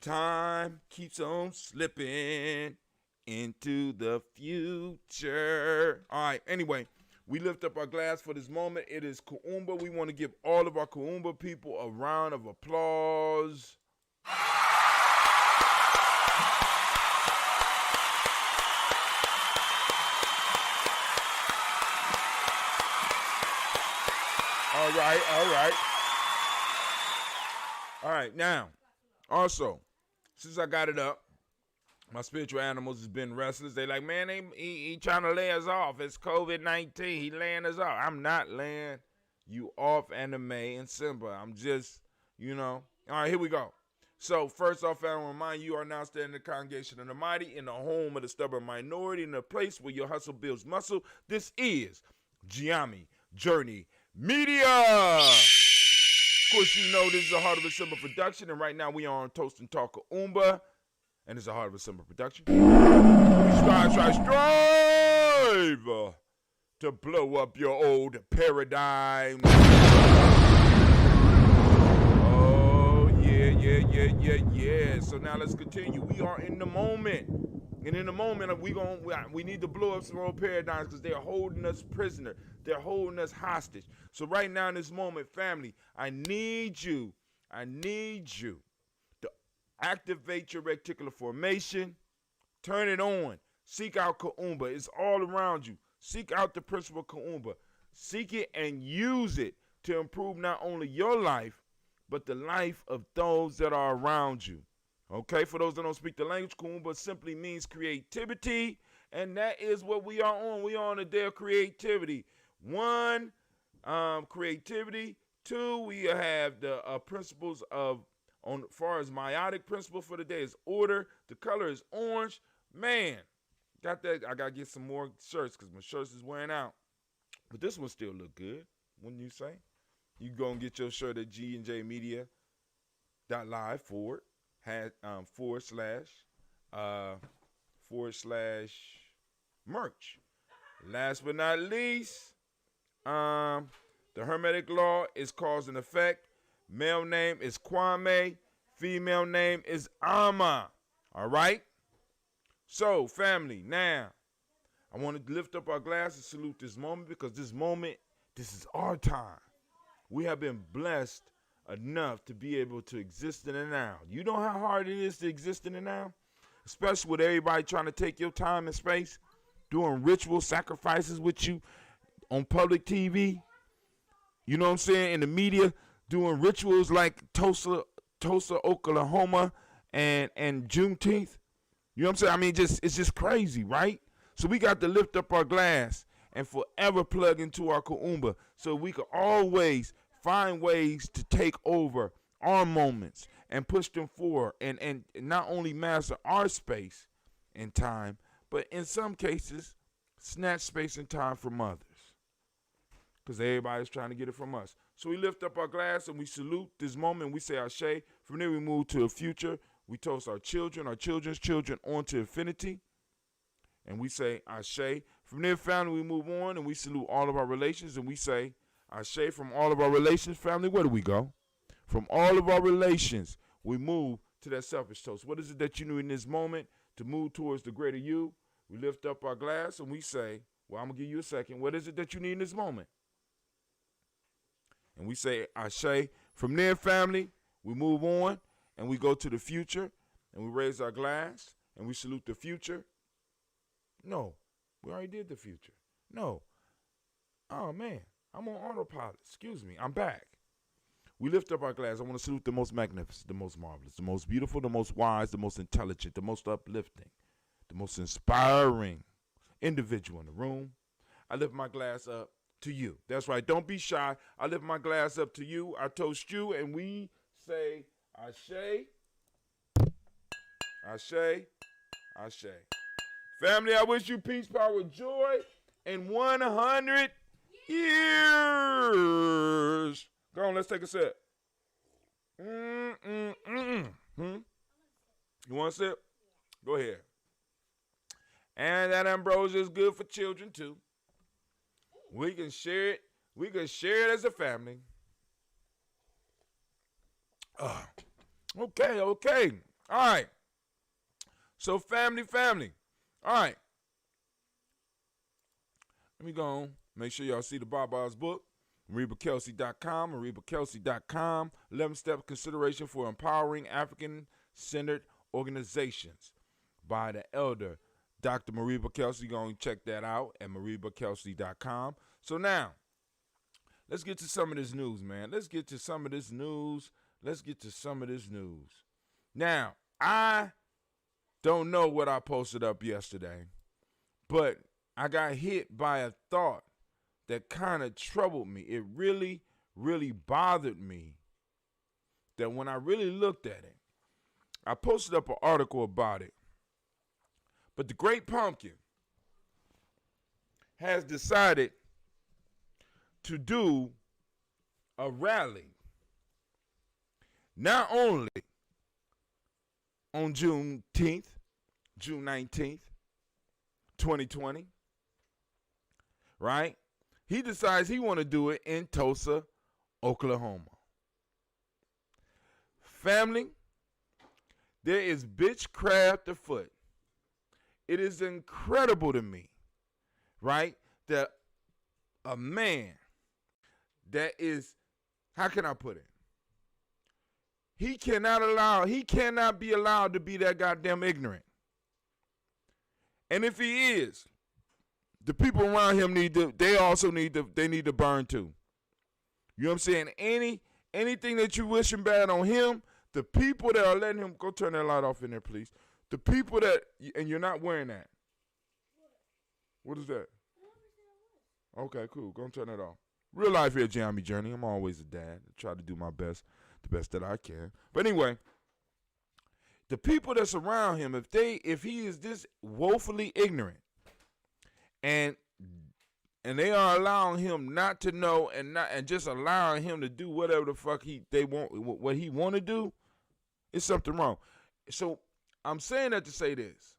Time keeps on slipping into the future. All right, anyway, we lift up our glass for this moment. It is Kuumba. We want to give all of our Kuumba people a round of applause. All right, now, also, since I got it up, my spiritual animals has been restless. They like, man, he trying to lay us off. It's COVID-19. He laying us off. I'm not laying you off, Anime and Simba. I'm just, All right, here we go. So, first off, I want to remind you are now standing in the congregation of the mighty, in the home of the stubborn minority, in the place where your hustle builds muscle. This is Giami Journey Media. Of course, you know this is a Heart of a Simba production, and right now we are on Toast and Talk Kuumba, and it's a Heart of a Simba production. We strive to blow up your old paradigm. Oh, yeah. So now let's continue. We are in the moment. And in the moment, we need to blow up some old paradigms because they're holding us prisoner. They're holding us hostage. So right now in this moment, family, I need you to activate your reticular formation. Turn it on. Seek out Kuumba. It's all around you. Seek out the principle Kuumba. Seek it and use it to improve not only your life, but the life of those that are around you. Okay, for those that don't speak the language, Kuumba simply means creativity, and that is what we are on. We are on a day of creativity. One, creativity. Two, we have the principles of, on as far as meiotic principle for the day is order. The color is orange. Man, got that. I got to get some more shirts because my shirts is wearing out. But this one still look good, wouldn't you say? You go and get your shirt at gnjmedia.live // merch. Last but not least, the Hermetic law is cause and effect. Male name is Kwame. Female name is Ama. All right? So, family, now, I want to lift up our glass and salute this moment because this moment, this is our time. We have been blessed enough to be able to exist in the now. You know how hard it is to exist in the now? Especially with everybody trying to take your time and space, doing ritual sacrifices with you on public TV. You know what I'm saying? In the media, doing rituals like Tulsa, Oklahoma, and Juneteenth. You know what I'm saying? I mean, it's just crazy, right? So we got to lift up our glass and forever plug into our Kuumba so we can always find ways to take over our moments and push them forward and not only master our space and time, but in some cases, snatch space and time from others. Because everybody's trying to get it from us. So we lift up our glass and we salute this moment. We say Ashe. From there we move to the future. We toast our children, our children's children on to infinity. And we say Ashe. From there, family, we move on and we salute all of our relations. And we say Ashe. From all of our relations, family, where do we go? From all of our relations, we move to that selfish toast. What is it that you need in this moment to move towards the greater you? We lift up our glass and we say, well, I'm going to give you a second. What is it that you need in this moment? And we say Ashe. From there, family, we move on and we go to the future and we raise our glass and we salute the future No, we already did the future. No. Oh, man, I'm on autopilot. Excuse me, I'm back. We lift up our glass. I want to salute the most magnificent, the most marvelous, the most beautiful, the most wise, the most intelligent, the most uplifting, the most inspiring individual in the room. I lift my glass up to you. That's right. Don't be shy. I lift my glass up to you. I toast you, and we say, Ashe, Ashe, Ashe. Family, I wish you peace, power, joy, and 100 years. Go on, let's take a sip. You want a sip? Go ahead. And that ambrosia is good for children too. We can share it. We can share it as a family. Okay. All right. So family. All right. Let me go on. Make sure y'all see the Baba's book. MaribaKelsey.com. 11-step consideration for empowering African-centered organizations by the elder Dr. Mariba Kelsey. Go and check that out at MaribaKelsey.com. So now, let's get to some of this news, man. Let's get to some of this news. Now, I don't know what I posted up yesterday, but I got hit by a thought that kind of troubled me. It really, really bothered me that when I really looked at it, I posted up an article about it. But the Great Pumpkin has decided to do a rally not only on Juneteenth, June 19th, 2020, right? He decides he want to do it in Tulsa, Oklahoma. Family, there is bitchcraft afoot. It is incredible to me, right, that a man that is, how can I put it? He cannot be allowed to be that goddamn ignorant. And if he is, the people around him need to burn too. You know what I'm saying? Anything that you wishing bad on him, the people that are letting him, go turn that light off in there, please. The people that, and you're not wearing that. What is that? Okay, cool. Go and turn that off. Real life here, Jamie Journey. I'm always a dad. I try to do my best, the best that I can. But anyway, the people that's around him, if he is this woefully ignorant, and they are allowing him not to know and just allowing him to do whatever the fuck what he want to do, it's something wrong. So I'm saying that to say this.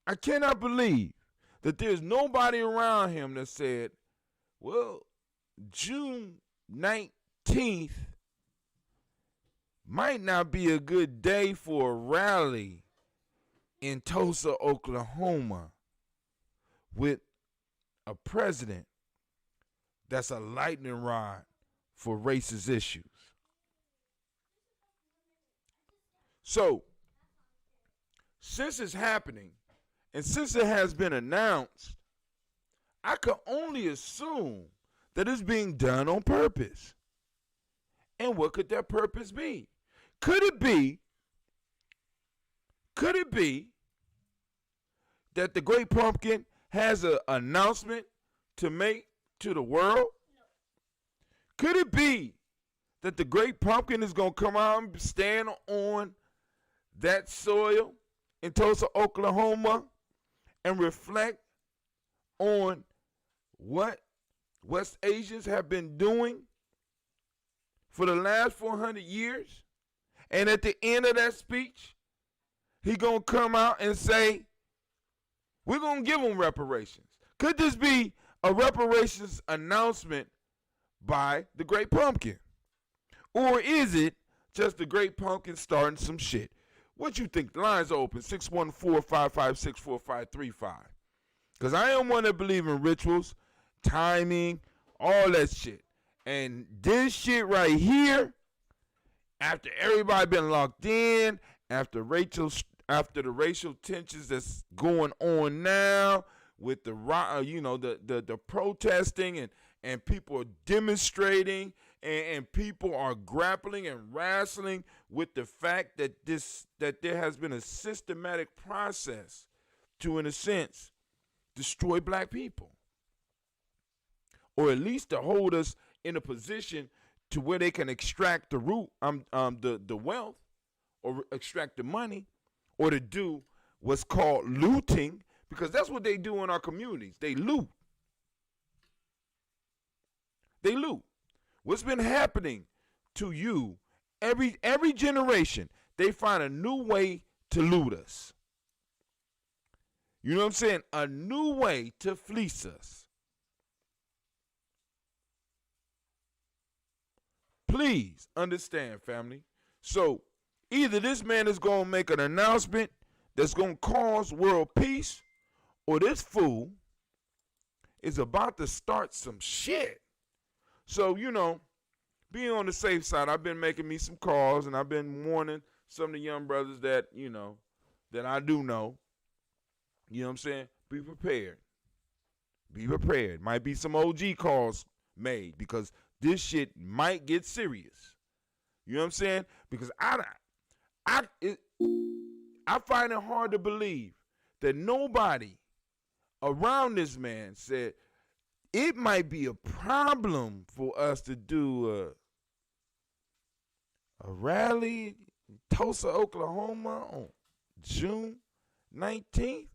I cannot believe that there's nobody around him that said, well, June 19th might not be a good day for a rally in Tulsa, Oklahoma with a president that's a lightning rod for racist issues. So, since it's happening, and since it has been announced, I could only assume that it's being done on purpose. And what could that purpose be? Could it be that the Great Pumpkin has an announcement to make to the world? No. Could it be that the Great Pumpkin is going to come out and stand on that soil in Tulsa, Oklahoma, and reflect on what West Asians have been doing for the last 400 years? And at the end of that speech, he going to come out and say, we're going to give them reparations. Could this be a reparations announcement by the Great Pumpkin? Or is it just the Great Pumpkin starting some shit? What you think? The lines are open, 614-556-4535. Because I am one that believe in rituals, timing, all that shit. And this shit right here, after everybody been locked in, after the racial tensions that's going on now, with the the protesting and people are demonstrating and people are grappling and wrestling with the fact that there has been a systematic process to, in a sense, destroy black people, or at least to hold us in a position to where they can extract the root, the wealth, or extract the money, or to do what's called looting, because that's what they do in our communities. They loot. They loot. What's been happening to you every generation? They find a new way to loot us. You know what I'm saying? A new way to fleece us. Please understand, family. So either this man is going to make an announcement that's going to cause world peace, or this fool is about to start some shit. So, being on the safe side, I've been making me some calls, and I've been warning some of the young brothers that, that I do know. You know what I'm saying? Be prepared. Be prepared. Might be some OG calls made, because this shit might get serious. You know what I'm saying? Because I find it hard to believe that nobody around this man said it might be a problem for us to do a rally in Tulsa, Oklahoma on June 19th. It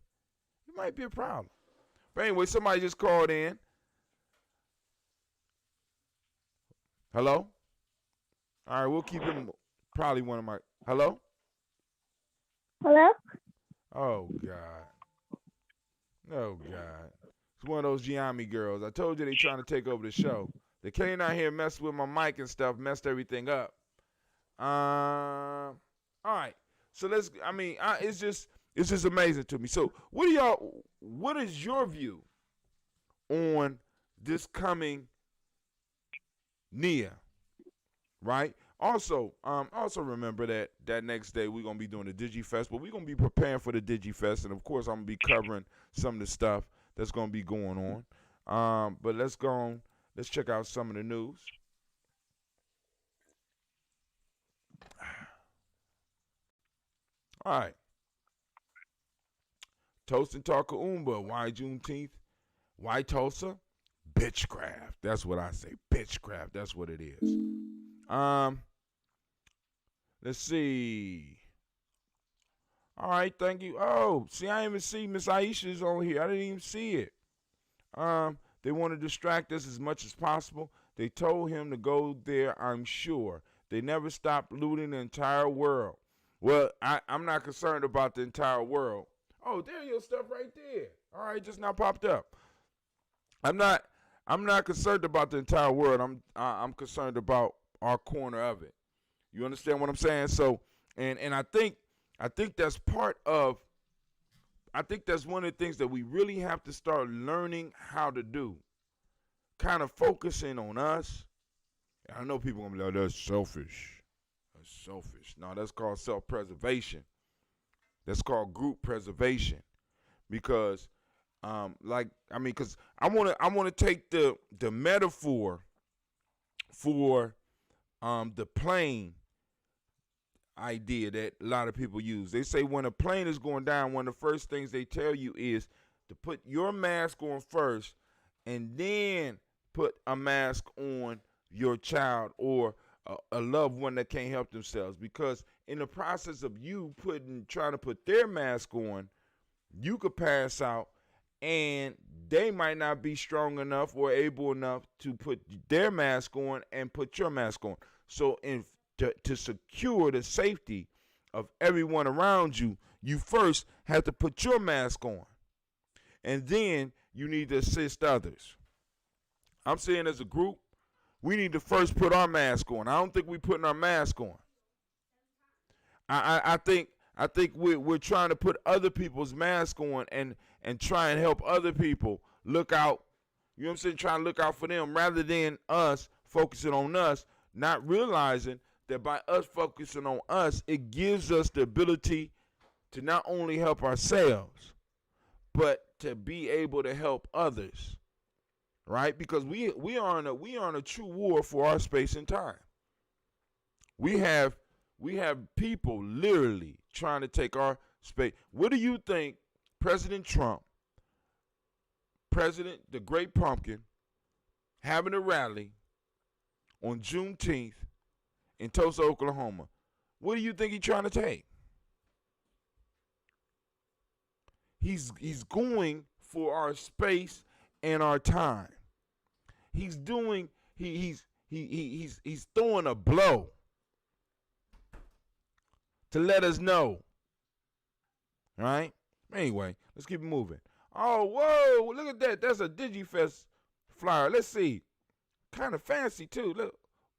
might be a problem. But anyway, somebody just called in. Hello? All right, we'll keep him probably one of my... Hello? Hello? Oh, God. Oh, God. It's one of those Giammi girls. I told you they trying to take over the show. They came out here and messed with my mic and stuff, messed everything up. All right. So it's just amazing to me. So what is your view on this coming Nia, right? Also remember that next day we're gonna be doing the DigiFest, but we're gonna be preparing for the DigiFest, and of course I'm gonna be covering some of the stuff that's gonna be going on. But let's check out some of the news. All right. Toast&Talk Kuumba. Why Juneteenth? Why Tulsa? Bitchcraft. That's what I say. Bitchcraft. That's what it is. Let's see. All right, thank you. Oh, see, I didn't even see Miss Aisha's on here. I didn't even see it. They want to distract us as much as possible. They told him to go there, I'm sure. They never stopped looting the entire world. Well, I'm not concerned about the entire world. Oh, there your stuff right there. All right, just now popped up. I'm not concerned about the entire world. I'm concerned about our corner of it. You understand what I'm saying? So, and I think that's part of. I think that's one of the things that we really have to start learning how to do. Kind of focusing on us. And I know people are gonna be like, "That's selfish. That's selfish." No, that's called self-preservation. That's called group preservation. Because because I wanna take the metaphor for the plane idea that a lot of people use. They say when a plane is going down, one of the first things they tell you is to put your mask on first and then put a mask on your child or a loved one that can't help themselves. Because in the process of you trying to put their mask on, you could pass out and they might not be strong enough or able enough to put their mask on and put your mask on. So to secure the safety of everyone around you, you first have to put your mask on. And then you need to assist others. I'm saying as a group, we need to first put our mask on. I don't think we're putting our mask on. I think we're trying to put other people's mask on and try and help other people look out. You know what I'm saying? Trying to look out for them rather than us focusing on us, not realizing that by us focusing on us, it gives us the ability to not only help ourselves, but to be able to help others, right? Because we are in a true war for our space and time. We have people literally trying to take our space. What do you think President Trump, President the Great Pumpkin, having a rally on Juneteenth in Tulsa, Oklahoma? What do you think he's trying to take? He's going for our space and our time. He's doing he's throwing a blow to let us know. All right? Anyway, let's keep it moving. Oh, whoa, look at that. That's a DigiFest flyer. Let's see. Kind of fancy too. Look.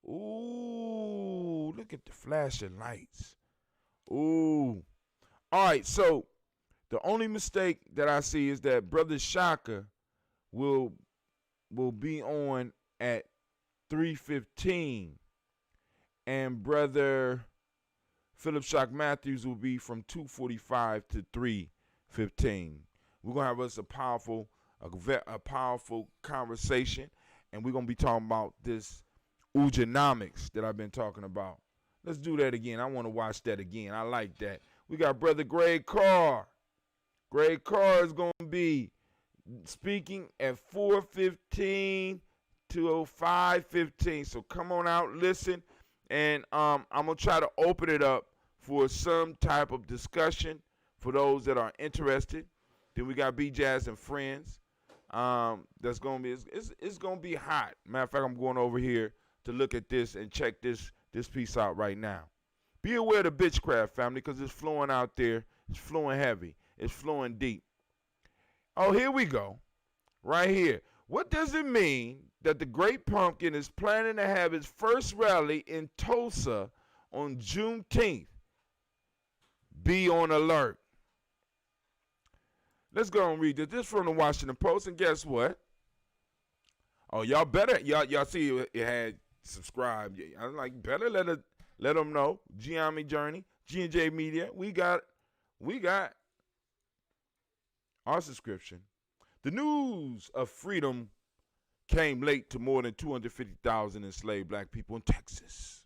Ooh, look at the flashing lights. Ooh. All right, so the only mistake that I see is that Brother Shaka will be on at 3:15, and Brother Philip Shock Matthews will be from 2:45 to 3:15. We're gonna have us a powerful conversation, and we're gonna be talking about this Ujanomics that I've been talking about. Let's do that again. I want to watch that again. I like that. We got Brother Greg Carr. Greg Carr is going to be speaking at 4:15 to 5:15. So come on out, listen, and I'm going to try to open it up for some type of discussion for those that are interested. Then we got B-Jazz and Friends. That's going to be, it's going to be hot. Matter of fact, I'm going over here to look at this and check this piece out right now. Be aware of the bitchcraft, family, because it's flowing out there. It's flowing heavy. It's flowing deep. Oh, here we go. Right here. What does it mean that the Great Pumpkin is planning to have its first rally in Tulsa on Juneteenth? Be on alert. Let's go and read this. This is from the Washington Post, and guess what? Oh, y'all see it had subscribe. I'm like, better let them know. Gianni Journey, G&J Media. We got our subscription. The news of freedom came late to more than 250,000 enslaved black people in Texas.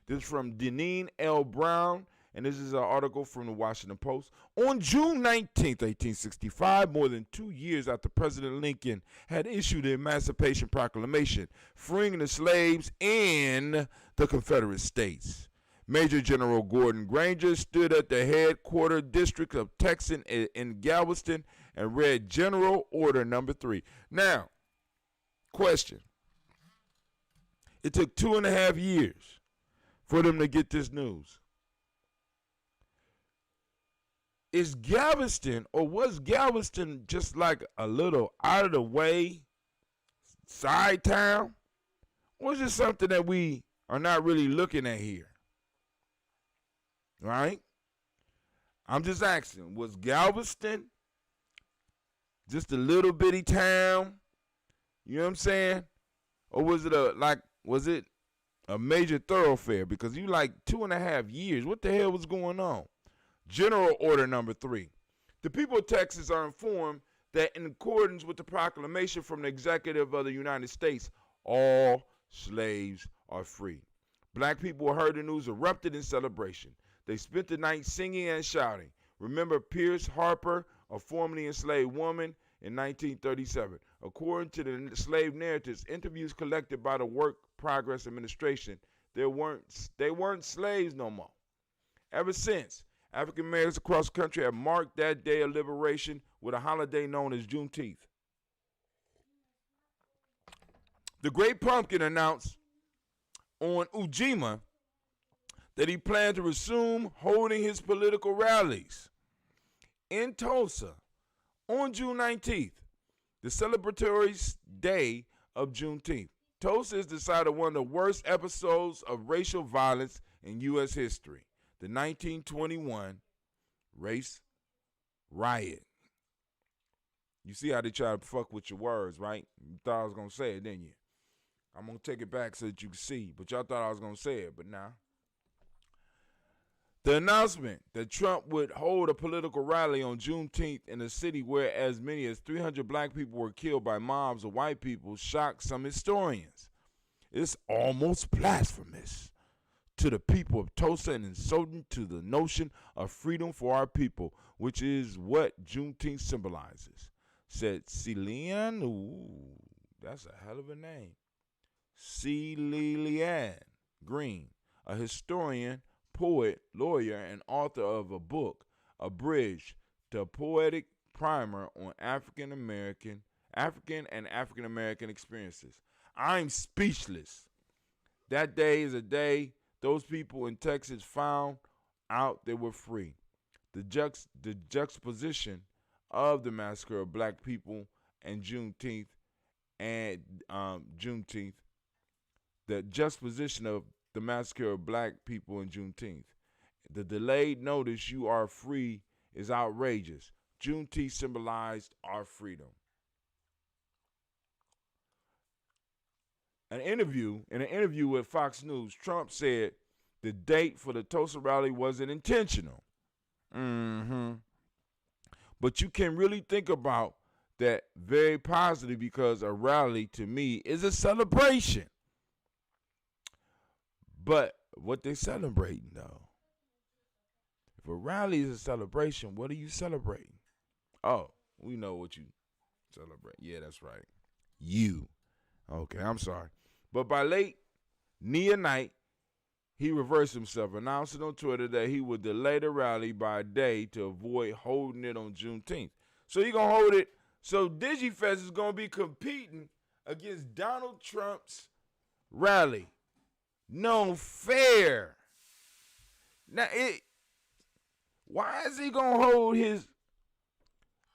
This is from Deneen L. Brown, and this is an article from the Washington Post. On June 19th, 1865, more than 2 years after President Lincoln had issued the Emancipation Proclamation, freeing the slaves in the Confederate States, Major General Gordon Granger stood at the headquarters district of Texas in Galveston and read General Order Number 3. Now, question. It took 2.5 years for them to get this news. Is Galveston, or was Galveston just like a little out of the way side town? Or is it something that we are not really looking at here? Right? I'm just asking, was Galveston just a little bitty town? You know what I'm saying? Or was it a major thoroughfare? Because you like 2.5 years. What the hell was going on? General Order Number 3. The people of Texas are informed that in accordance with the proclamation from the executive of the United States, all slaves are free. Black people heard the news, erupted in celebration. They spent the night singing and shouting. Remember Pierce Harper, a formerly enslaved woman, in 1937. According to the slave narratives, interviews collected by the Work Progress Administration, they weren't slaves no more. Ever since, African Americans across the country have marked that day of liberation with a holiday known as Juneteenth. The Great Pumpkin announced on Ujima that he planned to resume holding his political rallies in Tulsa on June 19th, the celebratory day of Juneteenth. Tulsa is decided one of the worst episodes of racial violence in U.S. history. The 1921 race riot. You see how they try to fuck with your words, right? You thought I was going to say it, didn't you? I'm going to take it back so that you can see. But y'all thought I was going to say it, but nah. The announcement that Trump would hold a political rally on Juneteenth in a city where as many as 300 black people were killed by mobs of white people shocked some historians. It's almost blasphemous to the people of Tulsa and insulting to the notion of freedom for our people, which is what Juneteenth symbolizes, said Celian. Ooh, that's a hell of a name. Celian Green, a historian, poet, lawyer, and author of a book, Abridged, the Poetic Primer on African and African American Experiences. I'm speechless. That day is a day those people in Texas found out they were free. The juxtaposition of the massacre of black people and Juneteenth, the juxtaposition of the massacre of black people in Juneteenth. The delayed notice you are free is outrageous. Juneteenth symbolized our freedom. In an interview with Fox News, Trump said the date for the Tulsa rally wasn't intentional. But you can really think about that very positively because a rally to me is a celebration. But what they celebrating though? If a rally is a celebration, what are you celebrating? Oh, we know what you celebrate. Yeah, that's right. You. Okay, I'm sorry. But by late night, he reversed himself, announcing on Twitter that he would delay the rally by a day to avoid holding it on Juneteenth. So he's going to hold it. So DigiFest is going to be competing against Donald Trump's rally. No fair. Now, why is he going to hold his?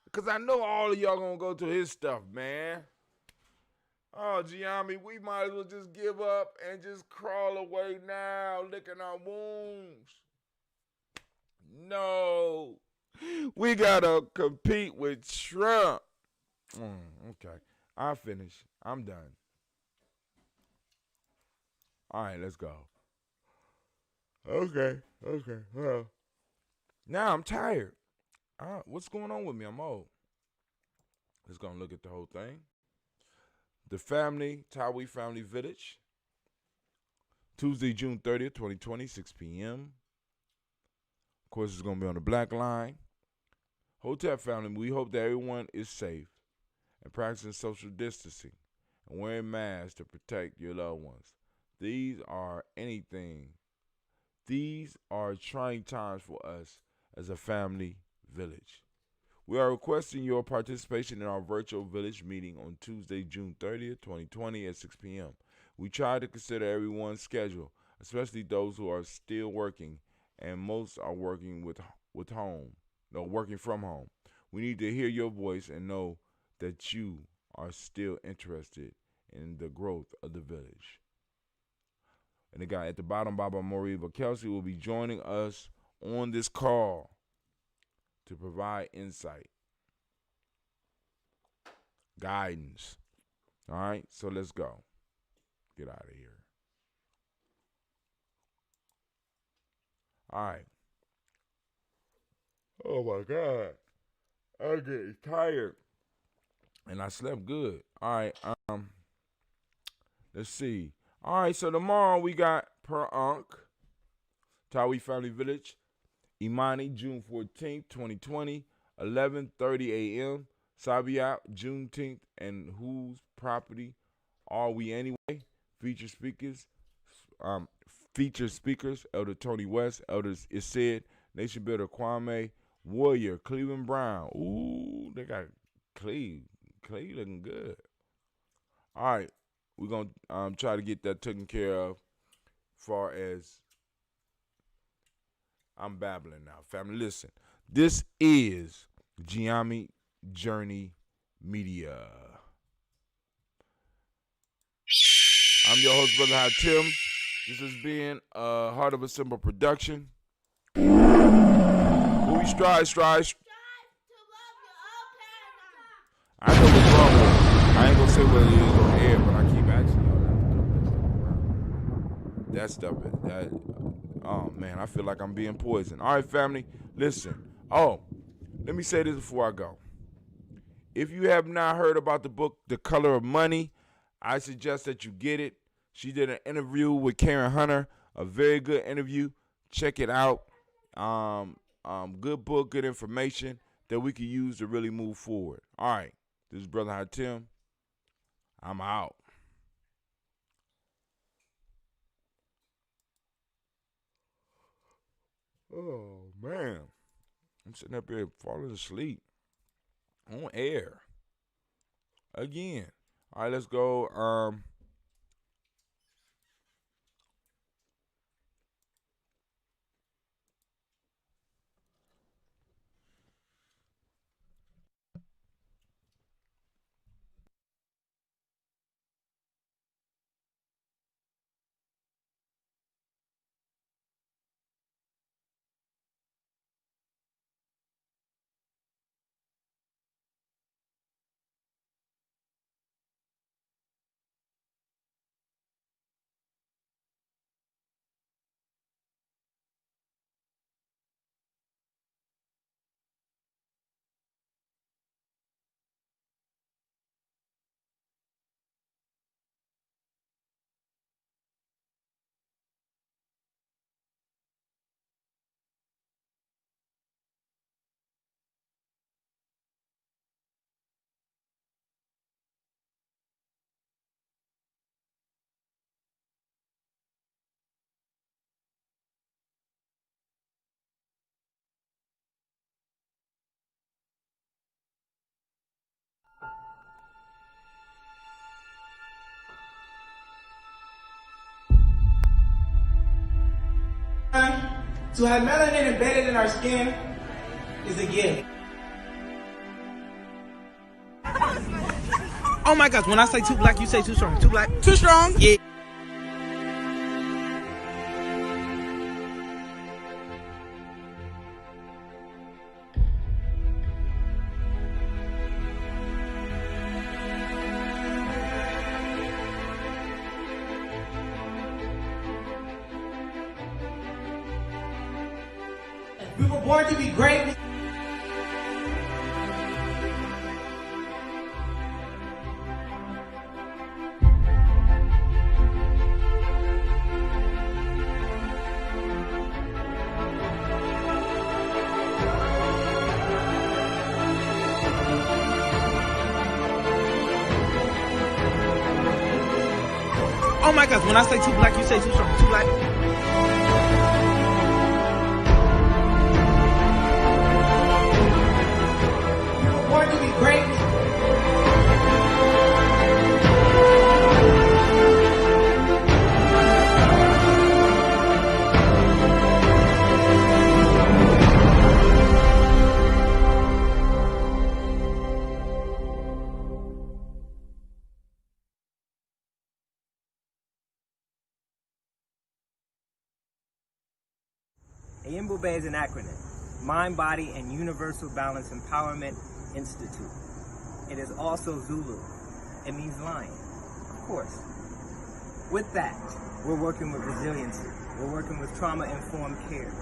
Because I know all of y'all going to go to his stuff, man. Oh, Gianni, we might as well just give up and just crawl away now, licking our wounds. No. We got to compete with Trump. Okay. I'll finish. I'm done. All right, let's go. Okay. Well, now I'm tired. What's going on with me? I'm old. Let's go and look at the whole thing. The Tawi Family Village, Tuesday, June 30th, 2020, 6 p.m. Of course, it's going to be on the Black Line. Hotel family, we hope that everyone is safe and practicing social distancing and wearing masks to protect your loved ones. These are trying times for us as a family village. We are requesting your participation in our virtual village meeting on Tuesday, June 30th, 2020 at 6 p.m. We try to consider everyone's schedule, especially those who are still working, and most are working working from home. We need to hear your voice and know that you are still interested in the growth of the village. And the guy at the bottom, Baba Moriba Kelsey, will be joining us on this call to provide insight, guidance. All right, so let's go. Get out of here. All right. Oh my God, I'm getting tired, and I slept good. All right, let's see. All right, so tomorrow we got Per Ankh, Tawi Family Village, Imani, June 14th, 2020, 11:30 a.m. Sabiat, Juneteenth, and whose property are we anyway? Feature speakers, Elder Tony West, Elders Isid, Nation Builder Kwame, Warrior, Cleveland Brown. Ooh, they got Cleve looking good. All right, we're going to try to get that taken care of far as I'm babbling now. Family, listen. This is Gianni Journey Media. I'm your host, Brother High Tim. This has been a Heart of a Simple production. Movie strive. I know what's wrong with it. I ain't gonna say what it is on air, but I keep asking y'all that stuff. Oh, man, I feel like I'm being poisoned. All right, family, listen. Oh, let me say this before I go. If you have not heard about the book, The Color of Money, I suggest that you get it. She did an interview with Karen Hunter, a very good interview. Check it out. Good book, good information that we can use to really move forward. All right, this is Brother Hatim. I'm out. Oh, man. I'm sitting up here falling asleep on air again. All right, let's go. To have melanin embedded in our skin is a gift. Oh my gosh, when I say too black, you say too strong. Too black? Too strong? Yeah. We were born to be great. Oh my gosh, when I say too black, you say too strong. Too black? Born to be great. AIMBUBE is an acronym. Mind, Body, and Universal Balance Empowerment Institute. It is also Zulu. It means lion, of course. With that, we're working with resiliency. We're working with trauma-informed care.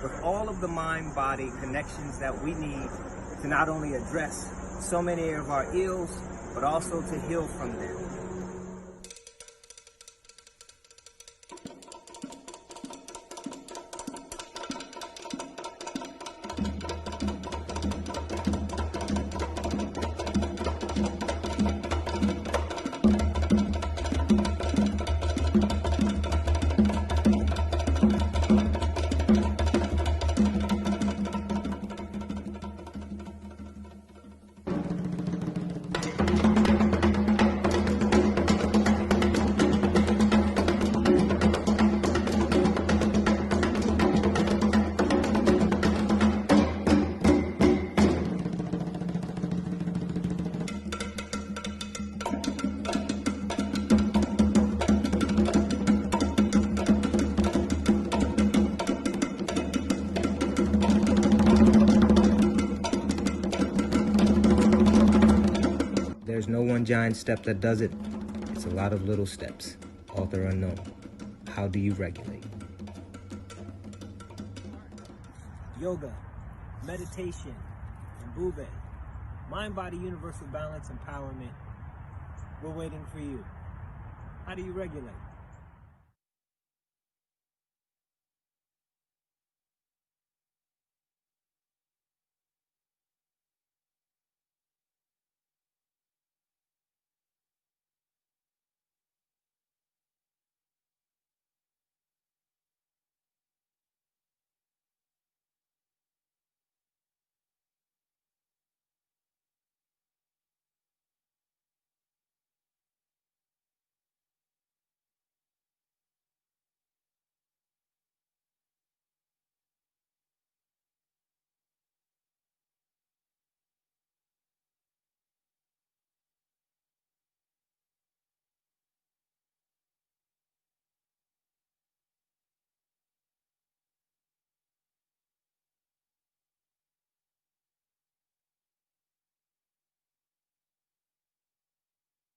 With all of the mind-body connections that we need to not only address so many of our ills, but also to heal from them. There's no one giant step that does it. It's a lot of little steps. Author unknown. How do you regulate? yoga, meditation, and bube. Mind, body, universal balance, empowerment. We're waiting for you. How do you regulate?